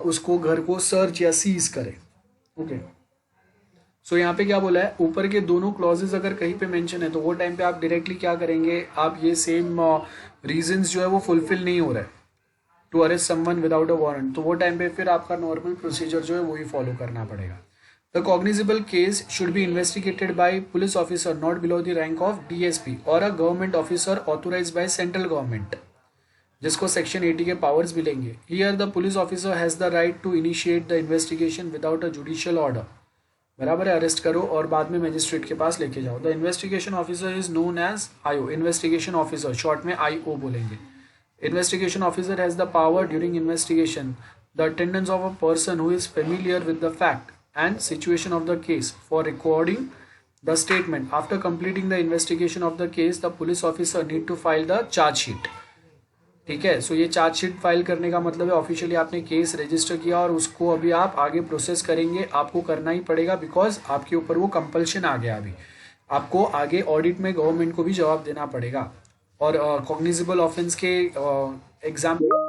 उसको घर को सर्च या सीज करें। ओके, सो यहाँ पे क्या बोला है, ऊपर के दोनों क्लॉजेस अगर कहीं पे मेंशन है तो वो टाइम पे आप डायरेक्टली क्या करेंगे, आप ये सेम रीजंस जो है वो फुलफिल नहीं हो रहा है to arrest someone without a warrant, तो वो टाइम पे फिर आपका नॉर्मल प्रोसीजर जो है वही फॉलो करना पड़ेगा। The cognizable case should be investigated by police officer not below the rank of DSP और a government officer authorized by central government, जिसको सेक्शन 80 के पावर्स मिलेंगे। Here the police officer has the right to initiate the investigation without a judicial order, बराबर है, arrest करो और बाद में मजिस्ट्रेट के पास लेके जाओ। The investigation officer is known as IO, investigation officer short में IO बोलेंगे। Investigation officer has the power during investigation the attendance of a person who is familiar with the fact and situation of the case for recording the statement. After completing the investigation of the case, the police officer need to file the charge sheet। ठीक है, सो ये charge sheet file करने का मतलब है officially आपने case register किया और उसको अभी आप आगे प्रोसेस करेंगे, आपको करना ही पड़ेगा बिकॉज आपके ऊपर वो कंपल्शन आ गया। अभी आपको आगे ऑडिट में गवर्नमेंट को भी जवाब देना पड़ेगा। और कॉग्निजिबल ऑफेंस के example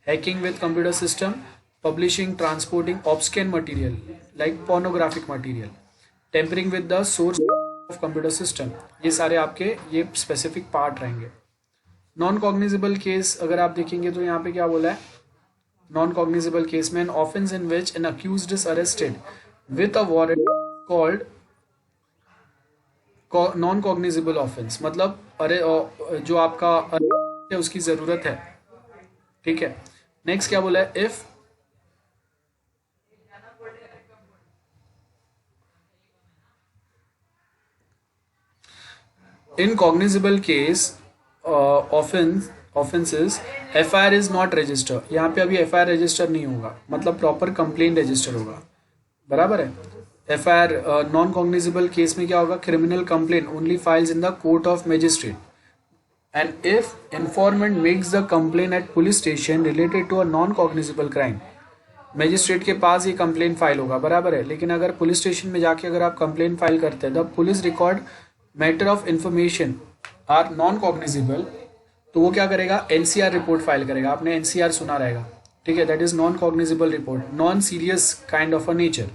hacking with computer system, publishing, transporting obscene material like pornographic material, tampering with the source of computer system, ये सारे आपके ये स्पेसिफिक पार्ट रहेंगे। नॉन कॉग्निजिबल केस अगर आप देखेंगे तो यहाँ पे क्या बोला है, नॉन कॉग्निजिबल केस में N offence in which N accused is arrested with a warrant called non cognizable offence, मतलब अरे जो आपका है उसकी जरूरत है। ठीक है, नेक्स्ट क्या बोला है, if in cognizable case offenses FIR is not register, यहाँ पे अभी FIR रजिस्टर नहीं होगा, मतलब प्रॉपर कंप्लेन रजिस्टर होगा, बराबर है। FIR नॉन कॉग्निजिबल केस में क्या होगा, criminal complain only files in the court of magistrate and if informant makes the complain at police station related to a non cognizable crime, magistrate के पास ये complain file होगा, बराबर है। लेकिन अगर पुलिस स्टेशन में जाके अगर आप कंप्लेन फाइल करते हैं the police record matter of information are non cognizable, तो वो क्या करेगा, NCR रिपोर्ट फाइल करेगा, आपने NCR सुना रहेगा, ठीक है, that is non cognizable report, non serious kind of a nature,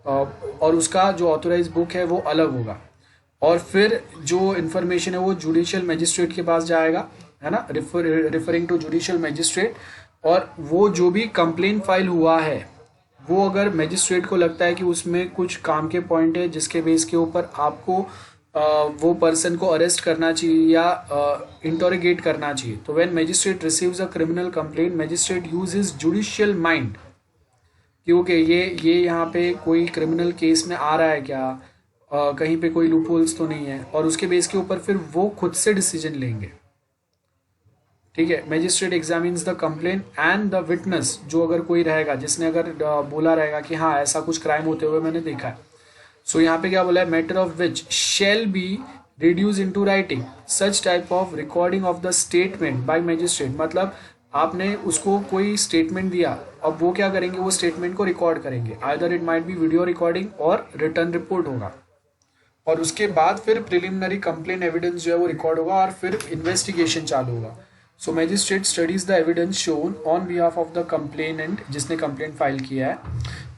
और उसका जो ऑथोराइज बुक है वो अलग होगा। और फिर जो इन्फॉर्मेशन है वो जुडिशियल मजिस्ट्रेट के पास जाएगा, है ना, रिफरिंग टू जुडिशियल मजिस्ट्रेट। और वो जो भी कंप्लेन फाइल हुआ है वो अगर मजिस्ट्रेट को लगता है कि उसमें कुछ काम के पॉइंट है जिसके बेस के ऊपर आपको वो पर्सन को अरेस्ट करना चाहिए या इंटोरोगेट करना चाहिए, तो when magistrate receives a criminal complaint magistrate use his judicial mind क्योंकि ये यहाँ पे कोई क्रिमिनल केस में आ रहा है क्या, कहीं पे कोई लूपहोल्स तो नहीं है, और उसके बेस के ऊपर फिर वो खुद से डिसीजन लेंगे। ठीक है, magistrate examines the complain and the witness, जो अगर कोई रहेगा जिसने अगर बोला रहेगा कि हाँ ऐसा कुछ क्राइम होते हुए मैंने देखा है। सो यहाँ पे क्या बोला है, matter of which shall be reduce into writing such type of recording of the statement by magistrate. मतलब आपने उसको कोई स्टेटमेंट दिया, अब वो क्या करेंगे, वो स्टेटमेंट को रिकॉर्ड करेंगे, either it might be video recording और रिटर्न रिपोर्ट होगा। और उसके बाद फिर प्रिलिमिनरी कंप्लेन एविडेंस जो है वो रिकॉर्ड होगा और फिर इन्वेस्टिगेशन चालू होगा। So magistrate studies the evidence shown on behalf of the complainant, जिसने कंप्लेंट फाइल किया है।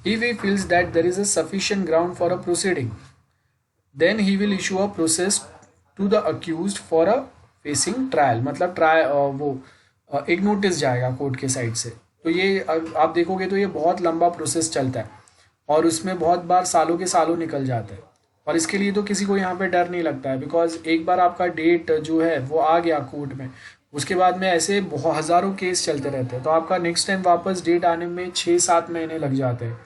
If he feels that there is a sufficient ground for a proceeding then he will issue a process to the accused for a facing trial. मतलब एक notice जाएगा court के side से। तो ये आप देखोगे तो ये बहुत लंबा प्रोसेस चलता है और उसमें बहुत बार सालों के सालों निकल जाते हैं। और इसके लिए तो किसी को यहाँ पे डर नहीं लगता है, बिकॉज एक बार आपका डेट जो है वो आ गया कोर्ट में, उसके बाद में ऐसे बहुत हज़ारों केस चलते रहते हैं, तो आपका नेक्स्ट टाइम वापस डेट आने में 6-7 महीने लग जाते हैं।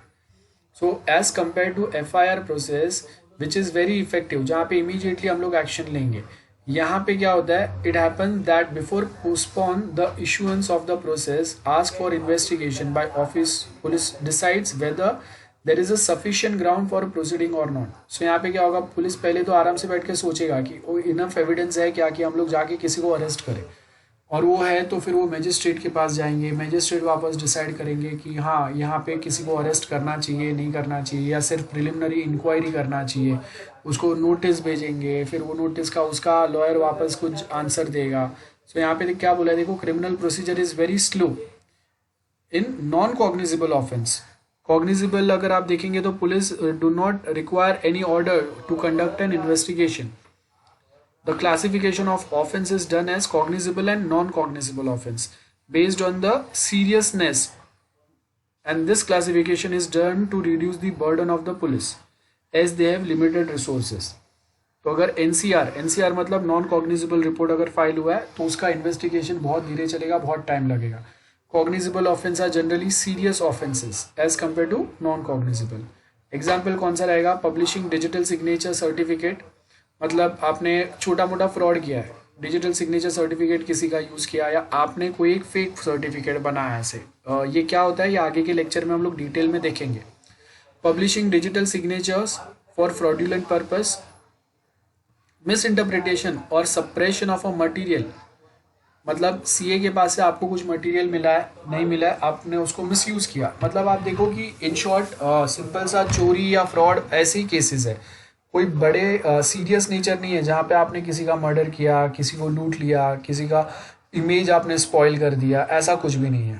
So as compare to FIR process which is very effective, जहाँ पे इमीडिएटली हम लोग एक्शन लेंगे, यहाँ पे क्या होता है, it happen that before postpone the issuance of the process ask for investigation by office police decides whether there is a sufficient ground for proceeding और नॉट। सो यहाँ पे क्या होगा, पुलिस पहले तो आराम से बैठ के सोचेगा कि वो इनफ एविडेंस है क्या कि हम लोग जाके किसी को अरेस्ट करें, और वो है तो फिर वो मजिस्ट्रेट के पास जाएंगे, मजिस्ट्रेट वापस डिसाइड करेंगे कि हाँ यहाँ पे किसी को अरेस्ट करना चाहिए नहीं करना चाहिए, या सिर्फ प्रिलिमिनरी इंक्वायरी करना चाहिए। उसको नोटिस भेजेंगे, फिर वो नोटिस का उसका लॉयर वापस कुछ आंसर देगा। सो यहाँ पे क्या बोला है, देखो, criminal procedure is very slow in non cognizable offence. Cognizable अगर आप देखेंगे तो police do not require any order to conduct an investigation. The classification of offense is done as cognizable and non-cognizable offense based on the seriousness, and this classification is done to reduce the burden of the police as they have limited resources. तो अगर NCR मतलब non cognizable report अगर file हुआ है तो उसका investigation बहुत धीरे चलेगा, बहुत टाइम लगेगा। Cognizable offence are generally serious offences as compare to non cognizable. Example कौन सा रहेगा, पब्लिशिंग डिजिटल सिग्नेचर सर्टिफिकेट, मतलब आपने छोटा मोटा फ्रॉड किया है, डिजिटल सिग्नेचर सर्टिफिकेट किसी का यूज़ किया, या आपने कोई एक फेक सर्टिफिकेट बनाया ऐसे, ये क्या होता है ये आगे के लेक्चर में हम लोग डिटेल में देखेंगे। Publishing digital signatures for fraudulent purpose, miss interpretation और सप्रेशन ऑफ अ मटीरियल, मतलब CA के पास से आपको कुछ मटेरियल मिला है, नहीं मिला है, आपने उसको मिसयूज़ किया। मतलब आप देखो कि इन शॉर्ट सिंपल सा चोरी या फ्रॉड ऐसे ही केसेस है, कोई बड़े सीरियस नेचर नहीं है जहाँ पे आपने किसी का मर्डर किया, किसी को लूट लिया, किसी का इमेज आपने स्पॉइल कर दिया, ऐसा कुछ भी नहीं है।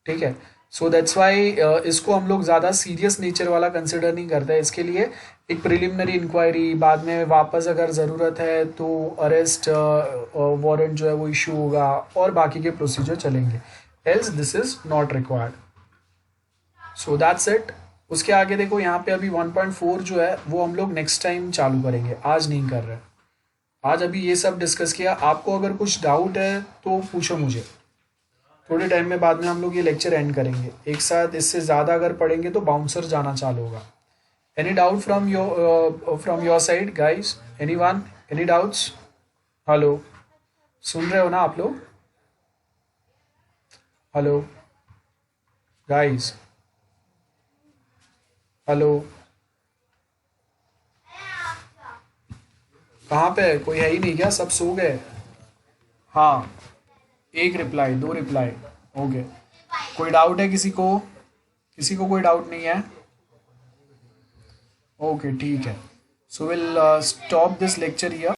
ठीक है, सो दैट्स वाई इसको हम लोग ज़्यादा सीरियस नेचर वाला कंसिडर नहीं करते हैं। इसके लिए एक प्रिलिमिनरी इंक्वायरी, बाद में वापस अगर ज़रूरत है तो अरेस्ट वारंट जो है वो इशू होगा और बाकी के प्रोसीजर चलेंगे, else this is not required. So that's it. उसके आगे देखो यहाँ पे अभी 1.4 जो है वो हम लोग नेक्स्ट टाइम चालू करेंगे, आज नहीं कर रहे। आज अभी ये सब डिस्कस किया। आपको अगर कुछ डाउट है तो पूछो मुझे, थोड़े टाइम में बाद में हम लोग ये लेक्चर एंड करेंगे एक साथ। इससे ज़्यादा अगर पढ़ेंगे तो बाउंसर जाना चालू होगा। Any doubt from your side guys, anyone, any doubts? Hello, सुन रहे हो ना आप लोग? हेलो गाइस, हेलो, कहाँ पे है? कोई है ही नहीं क्या? सब सो गए? हाँ, एक रिप्लाई, 2 रिप्लाई, ओके। कोई डाउट है किसी को? किसी को कोई डाउट नहीं है? ओके, ठीक है। So will stop this lecture here.